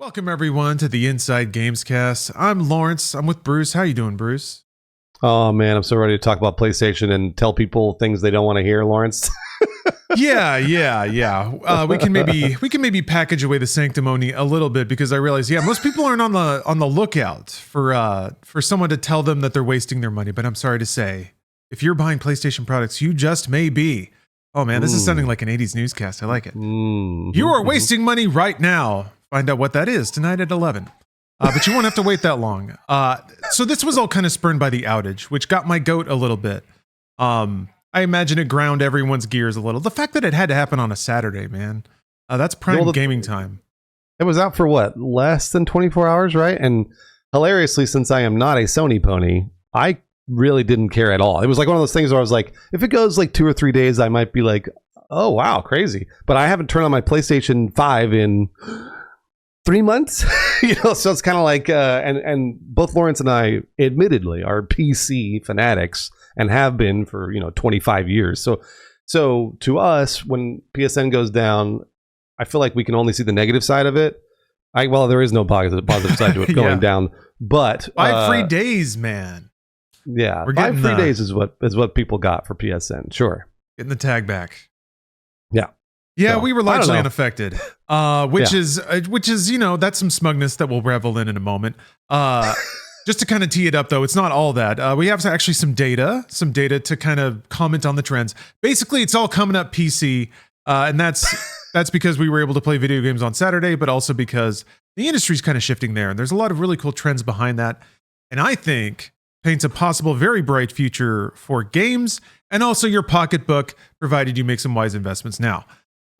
Welcome everyone to the Inside Gamescast. I'm Lawrence. I'm with Bruce. How you doing, Bruce? Oh man, I'm so ready to talk about PlayStation and tell people things they don't want to hear, Lawrence. Yeah. We can maybe package away the sanctimony a little bit because I realize, most people aren't on the lookout for someone to tell them that they're wasting their money. But I'm sorry to say, if you're buying PlayStation products, you just may be. Oh man, this is sounding like an 80s newscast. I like it. You are wasting money right now. Find out what that is tonight at 11. But you won't have to wait that long. So this was all kind of spurned by the outage, which got my goat a little bit. I imagine it ground everyone's gears a little. The fact that it had to happen on a Saturday, man, that's prime gaming time. It was out for what, less than 24 hours, right? And hilariously, since I am not a Sony pony, I really didn't care at all. It was like one of those things where I was like, if it goes like 2 or 3 days, I might be like, oh wow, crazy. But I haven't turned on my PlayStation 5 in 3 months, so it's kind of like, and both Lawrence and I admittedly are PC fanatics and have been for, 25 years. So to us, when PSN goes down, I feel like we can only see the negative side of it. Well, there is no positive side to it going down, but 5 free days, man. Yeah. 5 free days is what people got for PSN. Sure. Getting the tag back. Yeah, we were largely unaffected, which is that's some smugness that we'll revel in a moment. Just to kind of tee it up, though, it's not all that. We have actually some data to kind of comment on the trends. Basically, it's all coming up PC, and that's because we were able to play video games on Saturday, but also because the industry's kind of shifting there, and there's a lot of really cool trends behind that, and I think paints a possible very bright future for games and also your pocketbook, provided you make some wise investments now.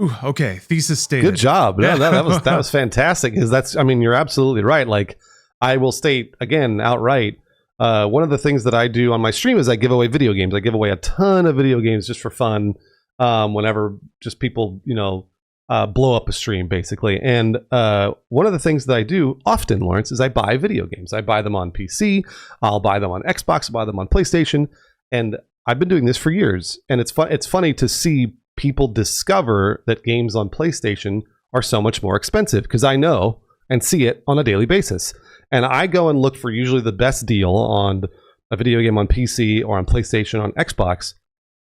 Ooh, okay, thesis stated. Good job. No, that was fantastic. Because you're absolutely right. Like, I will state again outright, one of the things that I do on my stream is I give away video games. I give away a ton of video games just for fun. Whenever just people blow up a stream, basically. And one of the things that I do often, Lawrence, is I buy video games. I buy them on PC. I'll buy them on Xbox. I'll buy them on PlayStation. And I've been doing this for years. And it's funny to see people discover that games on PlayStation are so much more expensive, because I know and see it on a daily basis. And I go and look for usually the best deal on a video game on PC or on PlayStation on Xbox.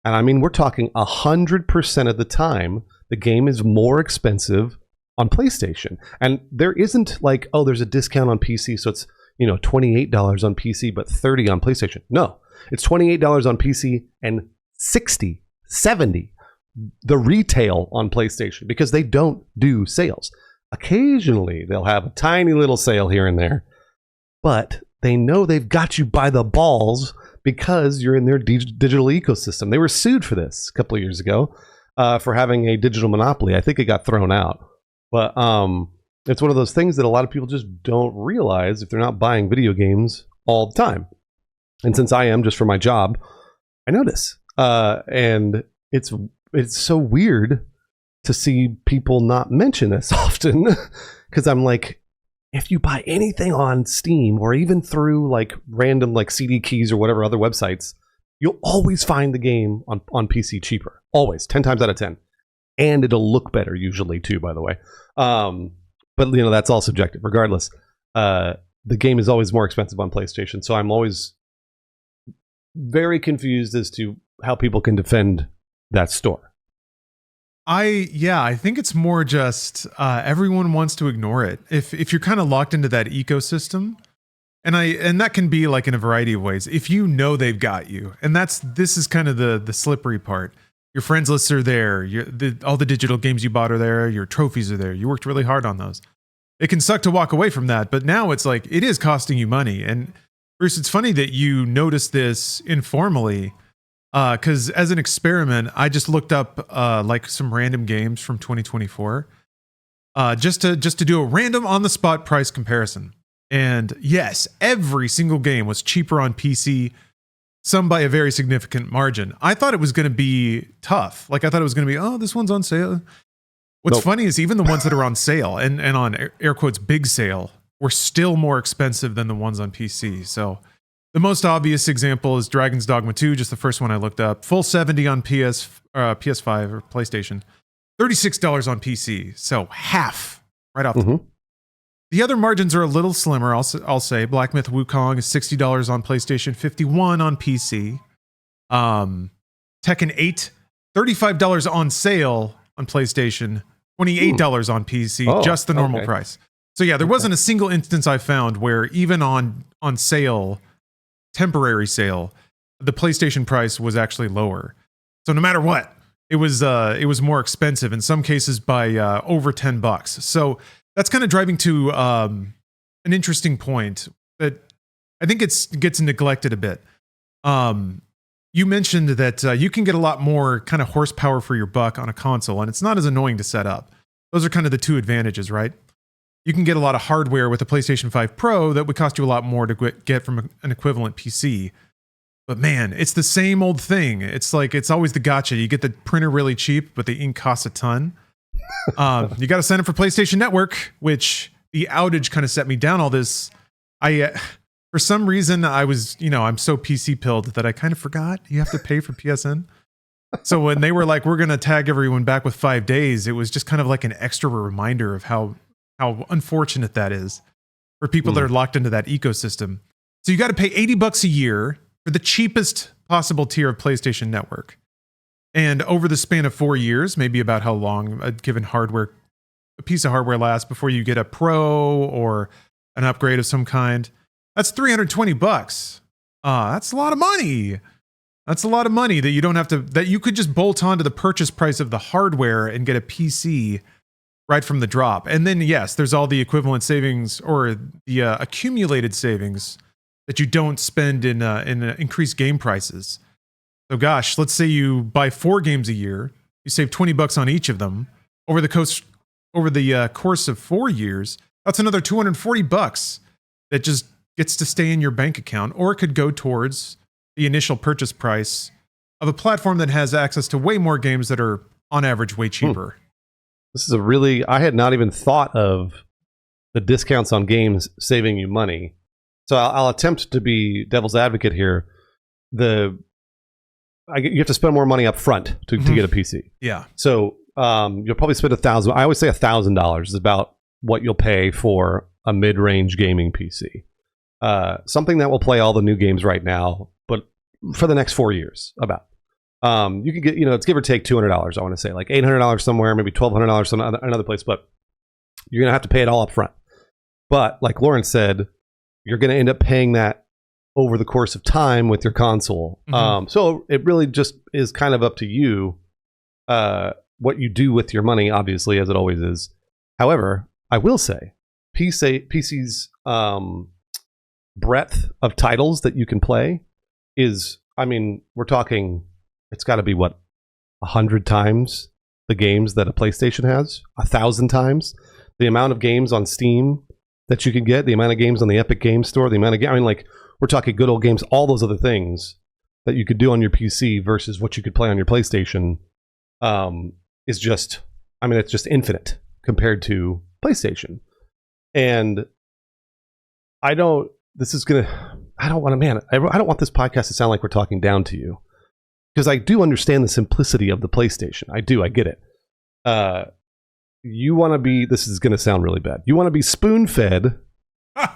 And we're talking 100% of the time, the game is more expensive on PlayStation. And there isn't like, oh, there's a discount on PC, so it's, $28 on PC, but $30 on PlayStation. No, it's $28 on PC and $60, $70 the retail on PlayStation, because they don't do sales. Occasionally they'll have a tiny little sale here and there, but they know they've got you by the balls because you're in their digital ecosystem. They were sued for this a couple of years ago for having a digital monopoly. I think it got thrown out, but it's one of those things that a lot of people just don't realize if they're not buying video games all the time. And since I am, just for my job, I notice, and it's so weird to see people not mention this often, because I'm like, if you buy anything on Steam or even through like random like CD keys or whatever other websites, you'll always find the game on PC cheaper. Always, 10 times out of 10. And it'll look better usually too, by the way. But that's all subjective. Regardless, the game is always more expensive on PlayStation. So I'm always very confused as to how people can defend that store. I think it's more just everyone wants to ignore it. If you're kind of locked into that ecosystem, and that can be like in a variety of ways. If they've got you, and this is kind of the slippery part. Your friends lists are there. All the digital games you bought are there. Your trophies are there. You worked really hard on those. It can suck to walk away from that, but now it's like it is costing you money. And Bruce, it's funny that you noticed this informally. Because as an experiment, I just looked up like some random games from 2024, just to do a random on the spot price comparison. And yes, every single game was cheaper on PC, some by a very significant margin. I thought it was going to be tough. Like I thought it was going to be, oh, this one's on sale. What's funny is even the ones that are on sale and on air quotes big sale were still more expensive than the ones on PC. So. The most obvious example is Dragon's Dogma 2, just the first one I looked up. Full 70 on PS5 or PlayStation. $36 on PC. So half right off. The other margins are a little slimmer, I'll say. Black Myth Wukong is $60 on PlayStation, $51 on PC. Tekken 8, $35 on sale on PlayStation, $28 on PC, just the normal price. So yeah, there wasn't a single instance I found where even on sale, temporary sale, the PlayStation price was actually lower. So no matter what, it was more expensive in some cases by over $10. So that's kind of driving to an interesting point that I think gets neglected a bit. You mentioned that you can get a lot more kind of horsepower for your buck on a console, and it's not as annoying to set up. Those are kind of the two advantages, right? You can get a lot of hardware with a PlayStation 5 Pro that would cost you a lot more to get from an equivalent PC. But man, it's the same old thing. It's like, it's always the gotcha. You get the printer really cheap, but the ink costs a ton. You got to sign up for PlayStation Network, which the outage kind of set me down all this. For some reason, I was, I'm so PC pilled that I kind of forgot you have to pay for PSN. So when they were like, we're going to tag everyone back with 5 days, it was just kind of like an extra reminder of how unfortunate that is for people that are locked into that ecosystem. So you got to pay $80 a year for the cheapest possible tier of PlayStation Network. And over the span of 4 years, maybe about how long a given a piece of hardware lasts before you get a Pro or an upgrade of some kind, that's $320. That's a lot of money. That's a lot of money that you don't have to, that you could just bolt onto the purchase price of the hardware and get a PC right from the drop. And then, yes, there's all the equivalent savings or the accumulated savings that you don't spend in increased game prices. So gosh, let's say you buy 4 games a year, you save $20 on each of them over the course of 4 years. That's another $240 that just gets to stay in your bank account, or it could go towards the initial purchase price of a platform that has access to way more games that are on average way cheaper. This is I had not even thought of the discounts on games saving you money. So I'll attempt to be devil's advocate here. You have to spend more money up front to get a PC. Yeah. So you'll probably spend $1,000. I always say $1,000 is about what you'll pay for a mid-range gaming PC. Something that will play all the new games right now, but for the next 4 years, about. You can get, it's give or take $200. I want to say like $800 somewhere, maybe $1,200 another place, but you're gonna have to pay it all up front. But like Lauren said, you're gonna end up paying that over the course of time with your console. So it really just is kind of up to you what you do with your money, obviously, as it always is. However, I will say PC's breadth of titles that you can play is, we're talking, it's got to be 100 times the games that a PlayStation has, 1,000 times the amount of games on Steam that you can get, the amount of games on the Epic Games Store, the amount of we're talking good old games, all those other things that you could do on your PC versus what you could play on your PlayStation is just, it's just infinite compared to PlayStation. And I don't want this podcast to sound like we're talking down to you, because I do understand the simplicity of the PlayStation. I get it. You want to be, this is going to sound really bad, you want to be spoon-fed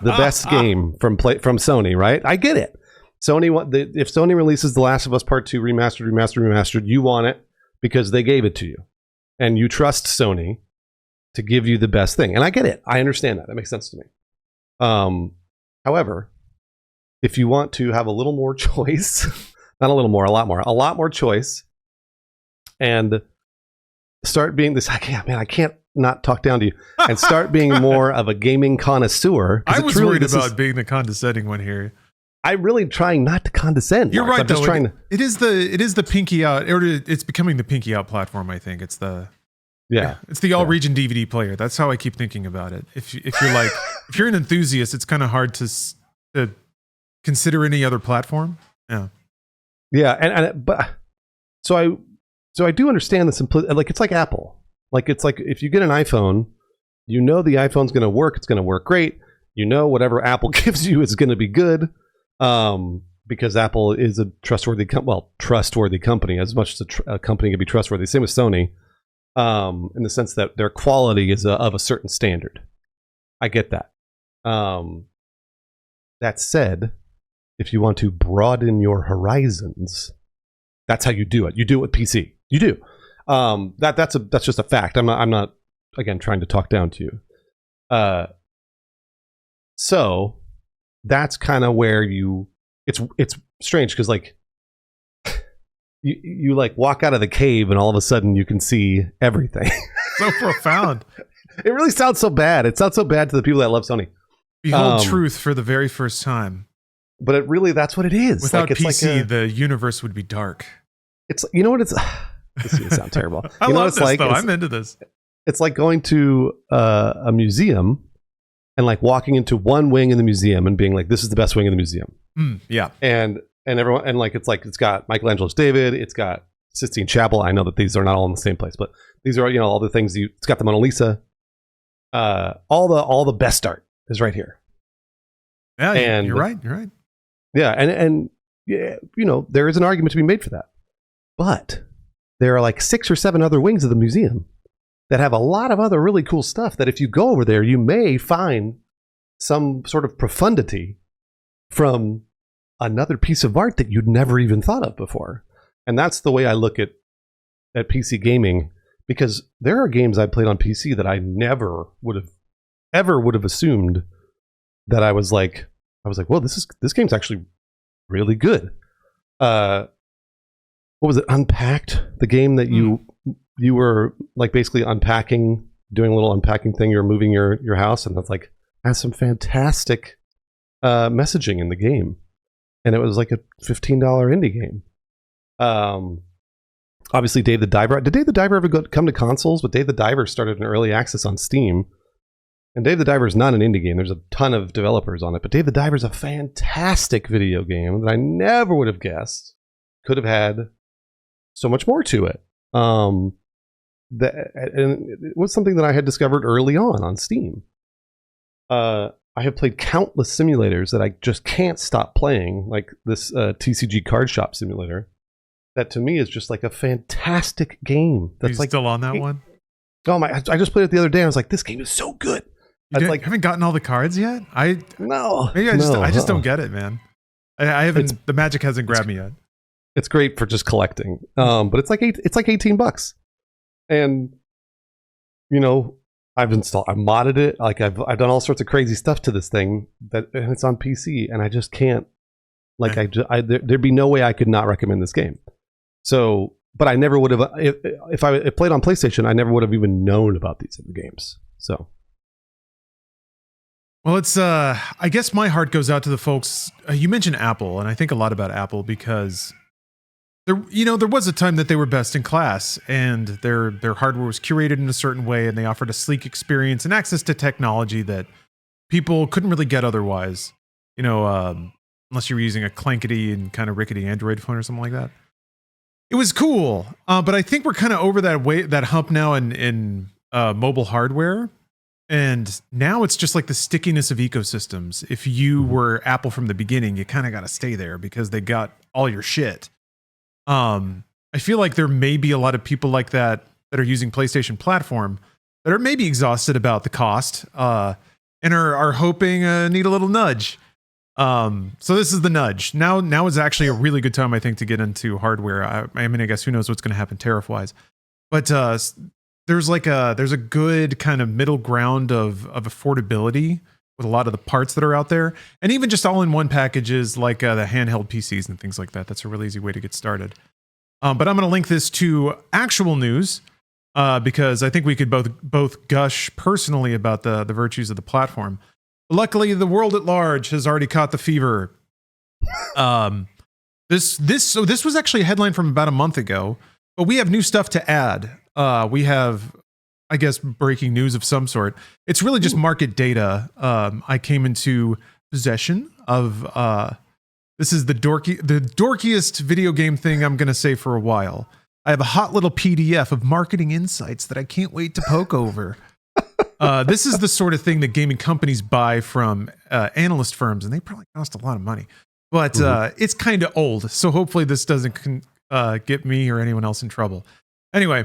the best game from Sony, right? I get it. If Sony releases The Last of Us Part 2 remastered, you want it because they gave it to you. And you trust Sony to give you the best thing. And I get it. I understand that. That makes sense to me. However, if you want to have a little more choice, not a little more, a lot more choice, and start being this, I can't not talk down to you, and start being more of a gaming connoisseur. I was worried about being the condescending one here. I'm really trying not to condescend. You're right, I'm just trying to. It is the pinky out, or it's becoming the pinky out platform. I think it's the it's the all region DVD player. That's how I keep thinking about it. If you're like if you're an enthusiast, it's kind of hard to consider any other platform. So I do understand the simplicity. Like, it's like Apple. Like, it's like if you get an iPhone, the iPhone's going to work. It's going to work great. Whatever Apple gives you is going to be good, because Apple is a trustworthy company, as much as a company can be trustworthy. Same with Sony, in the sense that their quality is of a certain standard. I get that. That said, if you want to broaden your horizons, that's how you do it. You do it with PC. You do. That's just a fact. I'm not again trying to talk down to you. So that's kind of where it's strange because like you like walk out of the cave and all of a sudden you can see everything. So profound. It really sounds so bad. It sounds so bad to the people that love Sony. Behold truth for the very first time. But it really, that's what it is. Without like, PC, the universe would be dark. It's, you know what it's, this is going to sound terrible. I you know love what it's this, like? though. I'm into this. It's like going to a museum and like walking into one wing in the museum and being like, this is the best wing in the museum. Yeah. And everyone, and like, it's got Michelangelo's David, it's got Sistine Chapel. I know that these are not all in the same place, but these are, all the things it's got the Mona Lisa. All the best art is right here. Yeah, and you're right. You're right. Yeah, and yeah, there is an argument to be made for that. But there are like 6 or 7 other wings of the museum that have a lot of other really cool stuff that if you go over there, you may find some sort of profundity from another piece of art that you'd never even thought of before. And that's the way I look at PC gaming, because there are games I played on PC that I never would have assumed that I was like, well, this game's actually really good. What was it? Unpacked, the game that you were like basically unpacking, doing a little unpacking thing. You're moving your house, and that's like has some fantastic messaging in the game, and it was like a $15 indie game. Obviously, Dave the Diver. Did Dave the Diver ever come to consoles? But Dave the Diver started in early access on Steam. And Dave the Diver is not an indie game. There's a ton of developers on it. But Dave the Diver is a fantastic video game that I never would have guessed could have had so much more to it. And it was something that I had discovered early on Steam. I have played countless simulators that I just can't stop playing, like this TCG Card Shop Simulator. That to me is just like a fantastic game. That's like still on that one? Oh my! I just played it the other day. And I was like, this game is so good. Haven't gotten all the cards yet? No. Maybe I just don't get it, man. I haven't. The magic hasn't grabbed me yet. It's great for just collecting, but it's like $18, and I've modded it. Like I've done all sorts of crazy stuff to this thing and it's on PC, and I just can't. Like there'd be no way I could not recommend this game. So, but I never would have if I played on PlayStation. I never would have even known about these other games. So. Well, it's I guess my heart goes out to the folks. You mentioned Apple, and I think a lot about Apple because there was a time that they were best in class, and their hardware was curated in a certain way, and they offered a sleek experience and access to technology that people couldn't really get otherwise. Unless you were using a clankety and kind of rickety Android phone or something like that. It was cool, but I think we're kind of over that hump now in mobile hardware. And now it's just like the stickiness of ecosystems. If you were Apple from the beginning, you kind of got to stay there because they got all your shit. I feel like there may be a lot of people like that are using PlayStation platform that are maybe exhausted about the cost and are hoping need a little nudge. So this is the nudge. Now is actually a really good time, I think, to get into hardware. I mean, I guess who knows what's going to happen tariff-wise. But there's a good kind of middle ground of affordability with a lot of the parts that are out there, and even just all-in-one packages like the handheld PCs and things like that. That's a really easy way to get started. But I'm going to link this to actual news because I think we could both gush personally about the virtues of the platform. Luckily, the world at large has already caught the fever. This was actually a headline from about a month ago, but we have new stuff to add. We have, I guess, breaking news of some sort. It's really just market data. I came into possession of this is the dorkiest video game thing I'm going to say for a while. I have a hot little PDF of marketing insights that I can't wait to poke over. This is the sort of thing that gaming companies buy from analyst firms, and they probably cost a lot of money. But it's kind of old, so hopefully this doesn't get me or anyone else in trouble. Anyway,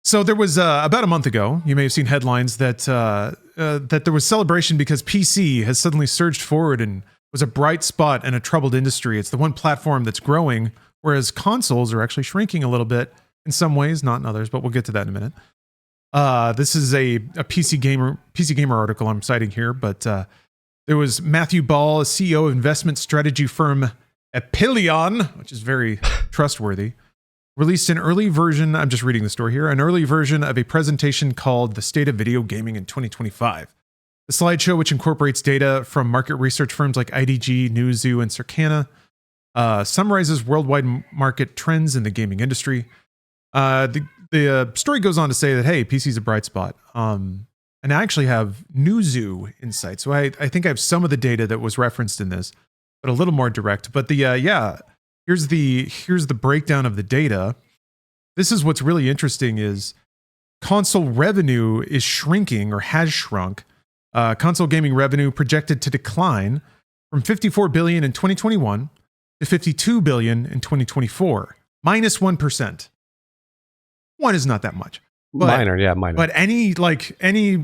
So there was about a month ago, you may have seen headlines that that there was celebration because PC has suddenly surged forward and was a bright spot in a troubled industry. It's the one platform that's growing, whereas consoles are actually shrinking a little bit in some ways, not in others, but we'll get to that in a minute. This is a PC Gamer article I'm citing here, but there was Matthew Ball, CEO of investment strategy firm Epilion, which is very trustworthy, released an early version, I'm just reading the story here, an early version of a presentation called The State of Video Gaming in 2025. The slideshow, which incorporates data from market research firms like IDG, Newzoo, and Circana, summarizes worldwide market trends in the gaming industry. The story goes on to say that, hey, PC is a bright spot. And I actually have Newzoo insights. So I think I have some of the data that was referenced in this, but a little more direct. But here's the breakdown of the data. This is what's really interesting is console revenue is shrinking or has shrunk. Console gaming revenue projected to decline from 54 billion in 2021 to 52 billion in 2024, minus 1%. One is not that much. Minor. But any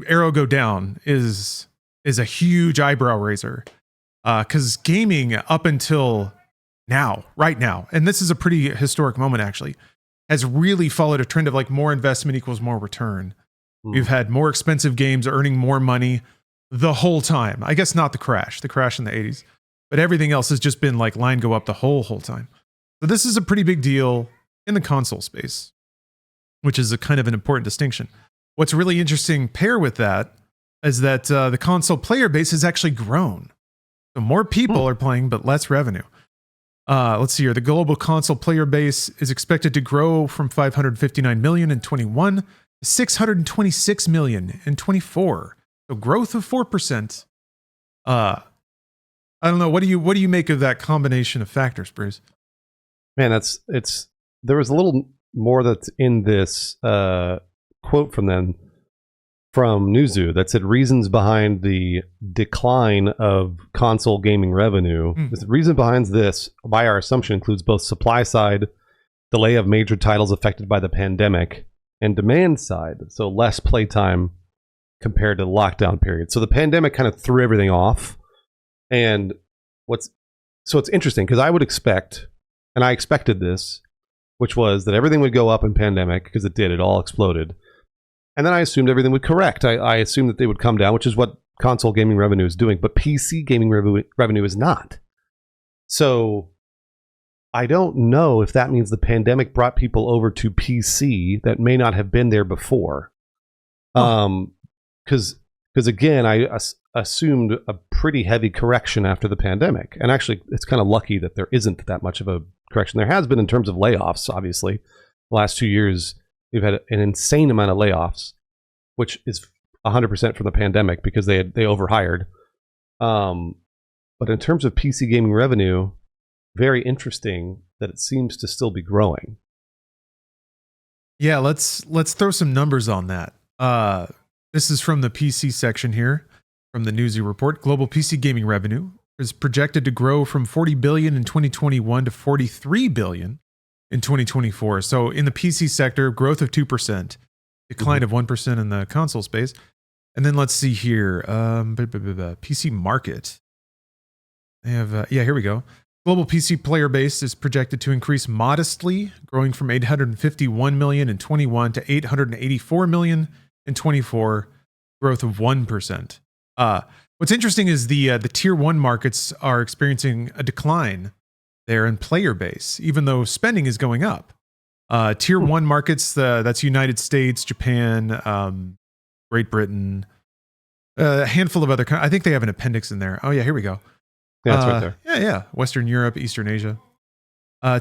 arrow go down is a huge eyebrow raiser. Because gaming up until now, right now, and this is a pretty historic moment actually, has really followed a trend of like more investment equals more return. We've had more expensive games earning more money the whole time. I guess not the crash in the 80s, but everything else has just been like line go up the whole time. So this is a pretty big deal in the console space, which is a kind of an important distinction. What's really interesting pair with that is that the console player base has actually grown. So more people are playing, but less revenue. Let's see here. The global console player base is expected to grow from 559 million in 21 to 626 million in 24. So growth of 4%. I don't know. What do you make of that combination of factors, Bruce? Man, there was a little more that's in this quote from them from Newzoo that said reasons behind the decline of console gaming revenue. The reason behind this, by our assumption, includes both supply side, delay of major titles affected by the pandemic, and demand side, so less playtime compared to the lockdown period. So the pandemic kind of threw everything off. And it's interesting because I would expect, and I expected this, which was that everything would go up in pandemic because it did, it all exploded. And then I assumed everything would correct. I assumed that they would come down, which is what console gaming revenue is doing, but PC gaming revenue is not. So I don't know if that means the pandemic brought people over to PC that may not have been there before. Because again, I assumed a pretty heavy correction after the pandemic. And actually, it's kind of lucky that there isn't that much of a correction. There has been in terms of layoffs, obviously. The last 2 years, we've had an insane amount of layoffs, which is 100% from the pandemic because they overhired. But in terms of PC gaming revenue, very interesting that it seems to still be growing. Yeah, let's throw some numbers on that. This is from the PC section here, from the Newzoo report. Global PC gaming revenue is projected to grow from 40 billion in 2021 to 43 billion in 2024. So in the PC sector, growth of 2%, decline of 1% in the console space. And then let's see here, PC market. They have, here we go. Global PC player base is projected to increase modestly, growing from 851 million in 21 to 884 million in 24, growth of 1%. What's interesting is the tier 1 markets are experiencing a decline there in player base, even though spending is going up. Tier 1 markets, that's United States, Japan, Great Britain, a handful of other I think they have an appendix in there. Oh yeah, here we go. Yeah, it's right there. Yeah. Western Europe, Eastern Asia.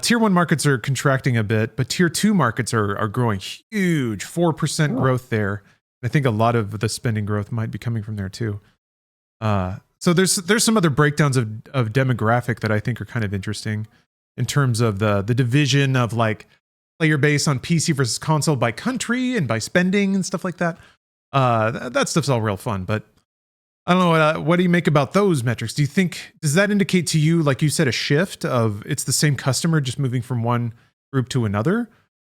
Tier 1 markets are contracting a bit, but tier 2 markets are growing huge, 4% growth there. I think a lot of the spending growth might be coming from there too. So there's some other breakdowns of demographic that I think are kind of interesting in terms of the division of like player base on PC versus console by country and by spending and stuff like that. That stuff's all real fun, but I don't know. What do you make about those metrics? Does that indicate to you, like you said, a shift of it's the same customer just moving from one group to another?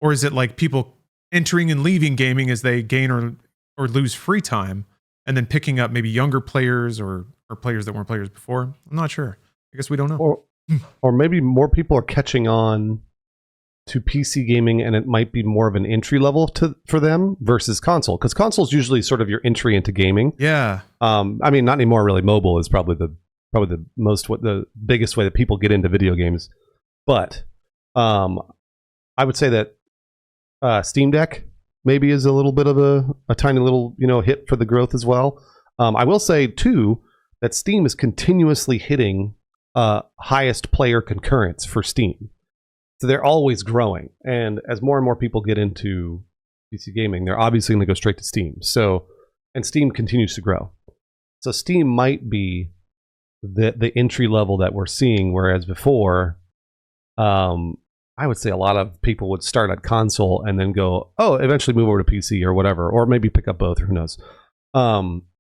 Or is it like people entering and leaving gaming as they gain or lose free time, and then picking up maybe younger players or players that weren't players before. I'm not sure. I guess we don't know. Or maybe more people are catching on to PC gaming, and it might be more of an entry level for them versus console, because console is usually sort of your entry into gaming. Yeah. I mean, not anymore. Really, mobile is probably the biggest way that people get into video games. But I would say that Steam Deck maybe is a little bit of a tiny little hit for the growth as well. I will say too that Steam is continuously hitting highest player concurrence for Steam. So they're always growing. And as more and more people get into PC gaming, they're obviously going to go straight to Steam. And Steam continues to grow. So Steam might be the entry level that we're seeing, whereas before, I would say a lot of people would start at console and then go, eventually move over to PC or whatever, or maybe pick up both, who knows.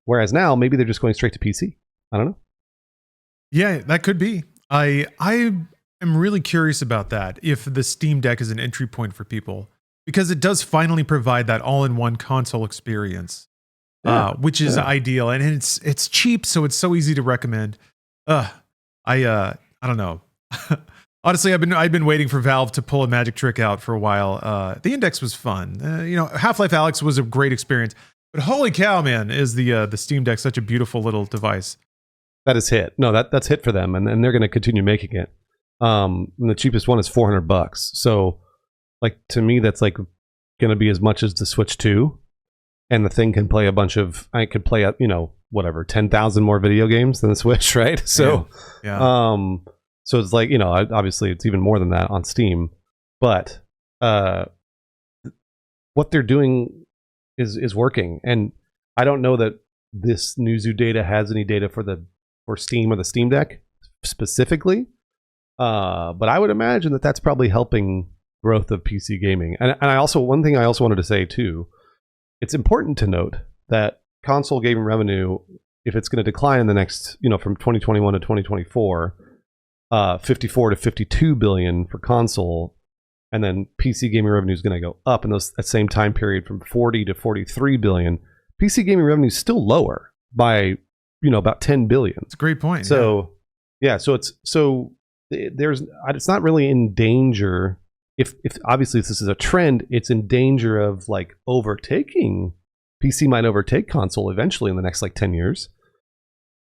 Whereas now, maybe they're just going straight to PC. I don't know. Yeah, that could be. I am really curious about that, if the Steam Deck is an entry point for people, because it does finally provide that all-in-one console experience, which is ideal, and it's cheap, so it's so easy to recommend. I don't know. Honestly, I've been waiting for Valve to pull a magic trick out for a while. The Index was fun. Half-Life Alyx was a great experience, but holy cow, man, is the Steam Deck such a beautiful little device. That is hit. No, that's hit for them, and they're going to continue making it. And the cheapest one is $400. So, like, to me, that's like going to be as much as the Switch 2, and the thing can play I could play 10,000 more video games than the Switch, right? So, yeah. So it's like, obviously it's even more than that on Steam, but what they're doing is working, and I don't know that this Newzoo data has any data for Steam or the Steam Deck specifically. But I would imagine that that's probably helping growth of PC gaming. And one thing I also wanted to say too, it's important to note that console gaming revenue, if it's going to decline in the next, from 2021 to 2024, 54 to 52 billion for console, and then PC gaming revenue is going to go up in that same time period from 40 to 43 billion. PC gaming revenue is still lower by about 10 billion. It's a great point. So it's not really in danger. If obviously this is a trend, it's in danger of like overtaking. PC might overtake console eventually in the next 10 years,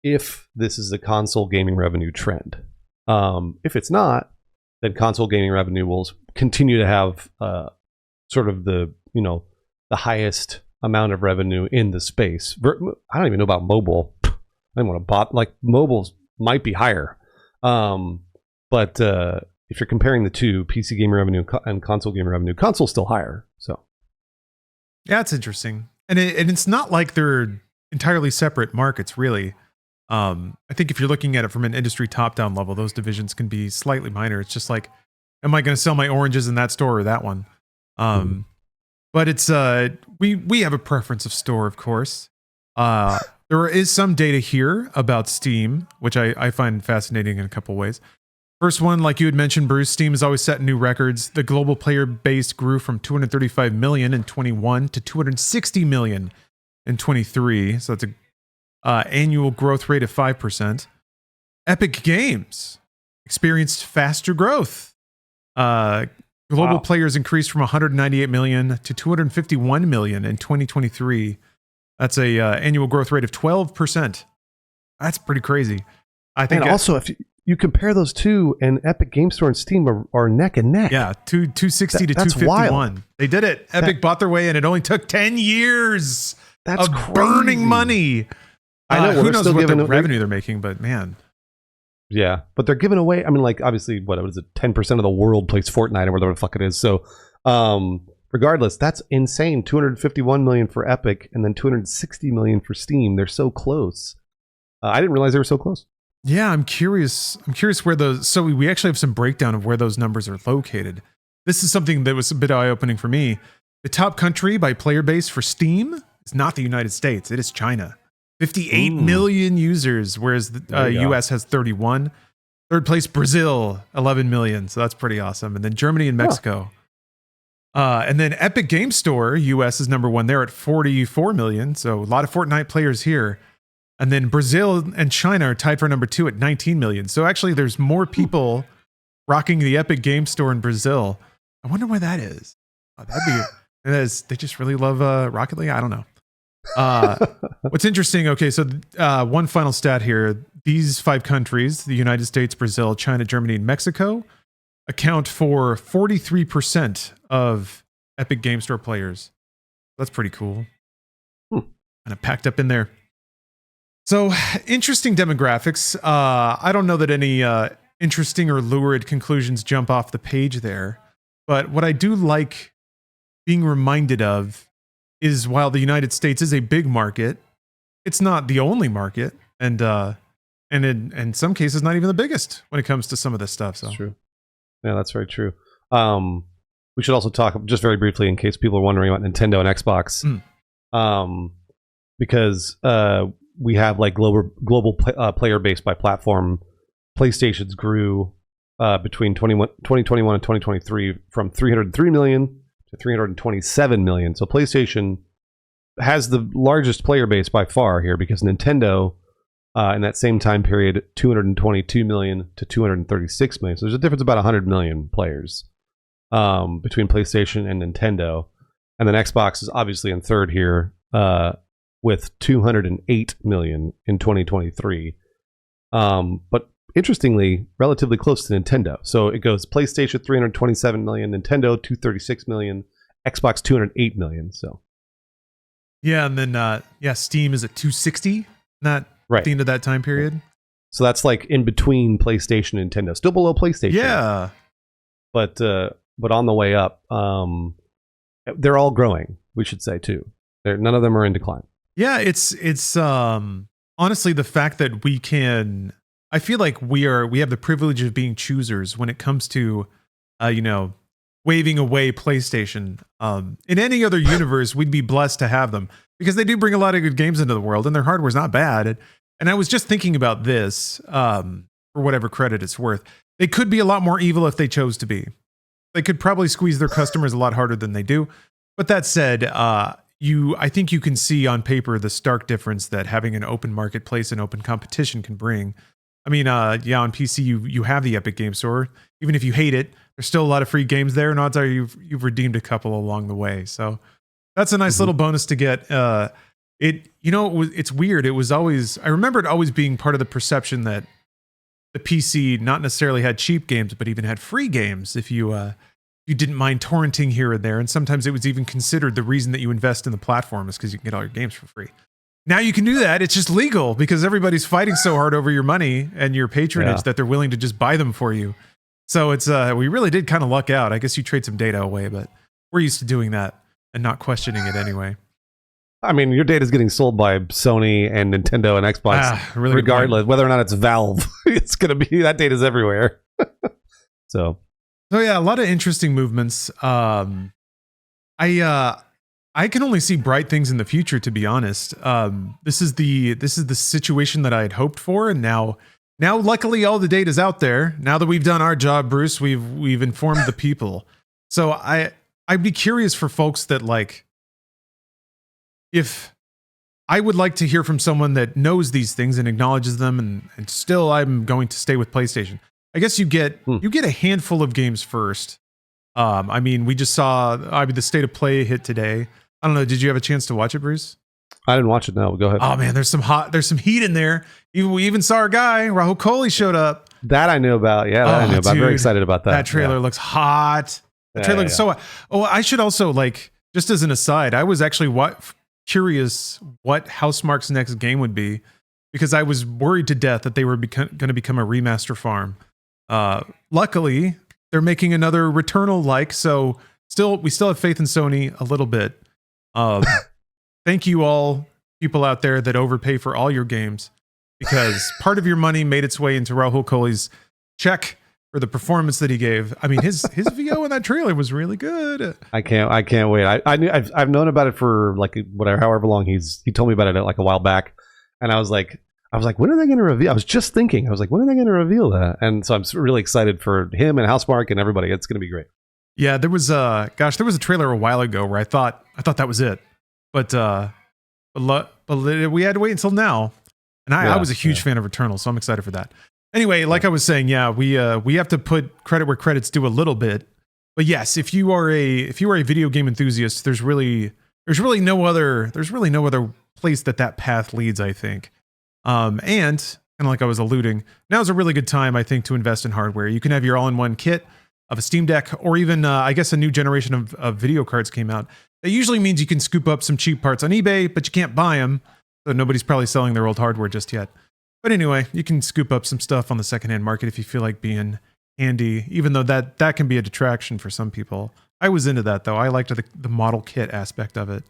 if this is a console gaming revenue trend. If it's not, then console gaming revenue will continue to have sort of the highest amount of revenue in the space. I don't even know about mobile. I don't want to bot, mobiles might be higher. But if you're comparing the two, PC gaming revenue and console gaming revenue, console's still higher. So, yeah, it's interesting, and it's not like they're entirely separate markets, really. I think if you're looking at it from an industry top-down level, those divisions can be slightly minor. It's just like, am I going to sell my oranges in that store or that one? But it's we have a preference of store, of course. There is some data here about Steam, which I find fascinating in a couple ways. First one, like you had mentioned, Bruce, Steam has always set new records. The global player base grew from 235 million in 21 to 260 million in 23. So that's a annual growth rate of 5%. Epic Games experienced faster growth. Global players increased from 198 million to 251 million in 2023. That's a annual growth rate of 12%. That's pretty crazy. I think. And also, if you compare those two, and Epic Game Store and Steam are neck and neck. Yeah, 260 to 251. Wild. They did it. Epic bought their way, and it only took 10 years of burning money. I know. Who knows what the revenue they're making, but man. Yeah, but they're giving away. I mean, obviously, what is it? 10% of the world plays Fortnite or whatever the fuck it is. So, regardless, that's insane. 251 million for Epic, and then 260 million for Steam. They're so close. I didn't realize they were so close. Yeah, I'm curious where those. So we actually have some breakdown of where those numbers are located. This is something that was a bit eye-opening for me. The top country by player base for Steam is not the United States. It is China. 58 million users, whereas the US has 31. Third place, Brazil, 11 million. So that's pretty awesome. And then Germany and Mexico. And then Epic Game Store, US is number 1. They're at 44 million. So a lot of Fortnite players here. And then Brazil and China are tied for number 2 at 19 million. So actually there's more people rocking the Epic Game Store in Brazil. I wonder why that is. Oh, they just really love Rocket League. I don't know. What's interesting, okay, so one final stat here. These 5 countries, the United States, Brazil, China, Germany, and Mexico, account for 43% of Epic Game Store players. That's pretty cool. Kind of packed up in there. So, interesting demographics. I don't know that any interesting or lurid conclusions jump off the page there. But what I do like being reminded of is while the United States is a big market, it's not the only market. And in some cases, not even the biggest when it comes to some of this stuff. So. That's true. Yeah, that's very true. We should also talk just very briefly in case people are wondering about Nintendo and Xbox. Because we have like global player base by platform. PlayStation's grew between 2021 and 2023 from 303 million to 327 million. So PlayStation has the largest player base by far here because Nintendo in that same time period 222 million to 236 million. So there's a difference about 100 million players between PlayStation and Nintendo. And then Xbox is obviously in third here with 208 million in 2023. But interestingly, relatively close to Nintendo. So it goes PlayStation 327 million, Nintendo 236 million, Xbox 208 million. So yeah, and then Steam is at 260, not right at the end of that time period. So that's like in between PlayStation and Nintendo, still below PlayStation. Yeah, but on the way up. They're all growing, we should say too. None of them are in decline. Yeah, it's honestly the fact that we can. I feel like we have the privilege of being choosers when it comes to, waving away PlayStation. In any other universe, we'd be blessed to have them because they do bring a lot of good games into the world, and their hardware's not bad. And I was just thinking about this, for whatever credit it's worth. They could be a lot more evil if they chose to be. They could probably squeeze their customers a lot harder than they do. But that said, I think you can see on paper the stark difference that having an open marketplace and open competition can bring. I mean, on PC you have the Epic Game Store. Even if you hate it, there's still a lot of free games there, and odds are you've redeemed a couple along the way. So that's a nice little bonus to get. It's weird. It was always, I remember it always being part of the perception that the PC not necessarily had cheap games, but even had free games if you didn't mind torrenting here and there. And sometimes it was even considered the reason that you invest in the platform is because you can get all your games for free. Now you can do that. It's just legal because everybody's fighting so hard over your money and your patronage that they're willing to just buy them for you. So it's we really did kind of luck out. I guess you trade some data away, but we're used to doing that and not questioning it anyway. I mean, your data is getting sold by Sony and Nintendo and Xbox, really regardless whether or not it's Valve. It's going to be that data's everywhere. So yeah, a lot of interesting movements. I can only see bright things in the future, to be honest. This is the situation that I had hoped for, and now luckily all the data's out there. Now that we've done our job, Bruce, we've informed the people. So I'd be curious for folks that like, if I would like to hear from someone that knows these things and acknowledges them, and still I'm going to stay with PlayStation. I guess you get a handful of games first. I mean, we just saw the State of Play hit today. I don't know. Did you have a chance to watch it, Bruce? I didn't watch it. No, go ahead. Oh man, there's some heat in there. We even saw our guy Rahul Kohli showed up. That I knew about. Yeah, that I knew about. I'm very excited about that. That trailer looks hot. That trailer looks so hot. Oh, I should also, like, just as an aside, I was actually curious what Housemarque's next game would be, because I was worried to death that they were going to become a remaster farm. Luckily, they're making another Returnal-like, so we still have faith in Sony a little bit. Thank you all people out there that overpay for all your games, because part of your money made its way into Rahul Kohli's check for the performance that he gave. I mean, his VO in that trailer was really good. I can't wait. I've known about it for like however long he told me about it like a while back, and I was like, when are they going to reveal? I was just thinking, when are they going to reveal that? And so I'm really excited for him and Housemarque and everybody. It's going to be great. Yeah, there was there was a trailer a while ago where I thought that was it, but we had to wait until now, and I was a huge fan of Returnal, so I'm excited for that. Anyway, like I was saying, yeah, we have to put credit where credit's due a little bit, but yes, if you are a video game enthusiast, there's really no other place that path leads, I think. And kind of like I was alluding, now's a really good time, I think, to invest in hardware. You can have your all-in-one kit of a Steam Deck, or even I guess a new generation of video cards came out. That usually means you can scoop up some cheap parts on eBay, but you can't buy them, so nobody's probably selling their old hardware just yet. But anyway, you can scoop up some stuff on the secondhand market if you feel like being handy, even though that can be a detraction for some people. I was into that, though. I liked the model kit aspect of it.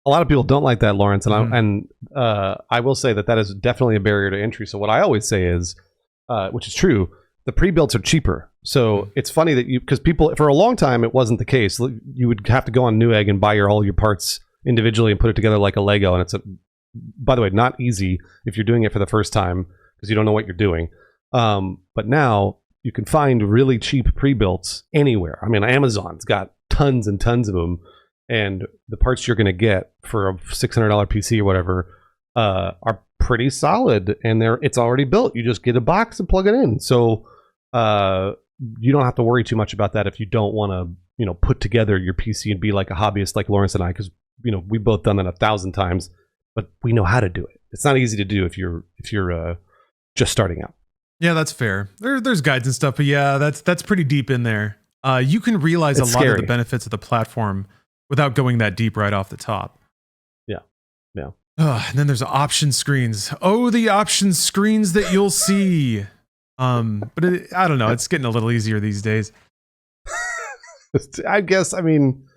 A lot of people don't like that, Lawrence, and I will say that is definitely a barrier to entry. So what I always say is, which is true, the pre-builds are cheaper. So it's funny that because people, for a long time, it wasn't the case. You would have to go on Newegg and buy all your parts individually and put it together like a Lego. And it's, by the way, not easy if you're doing it for the first time because you don't know what you're doing. But now you can find really cheap pre-builts anywhere. I mean, Amazon's got tons and tons of them. And the parts you're going to get for a $600 PC or whatever are pretty solid. And it's already built. You just get a box and plug it in. So you don't have to worry too much about that if you don't want to, put together your PC and be like a hobbyist like Lawrence and I, because we've both done that 1,000 times, but we know how to do it. It's not easy to do if you're just starting out. Yeah, that's fair. There's guides and stuff, but yeah, that's pretty deep in there. You can realize It's a lot scary. of the benefits of the platform without going that deep right off the top. Yeah. And then there's option screens. Oh, the option screens that you'll see. But I don't know. It's getting a little easier these days. I guess. I mean,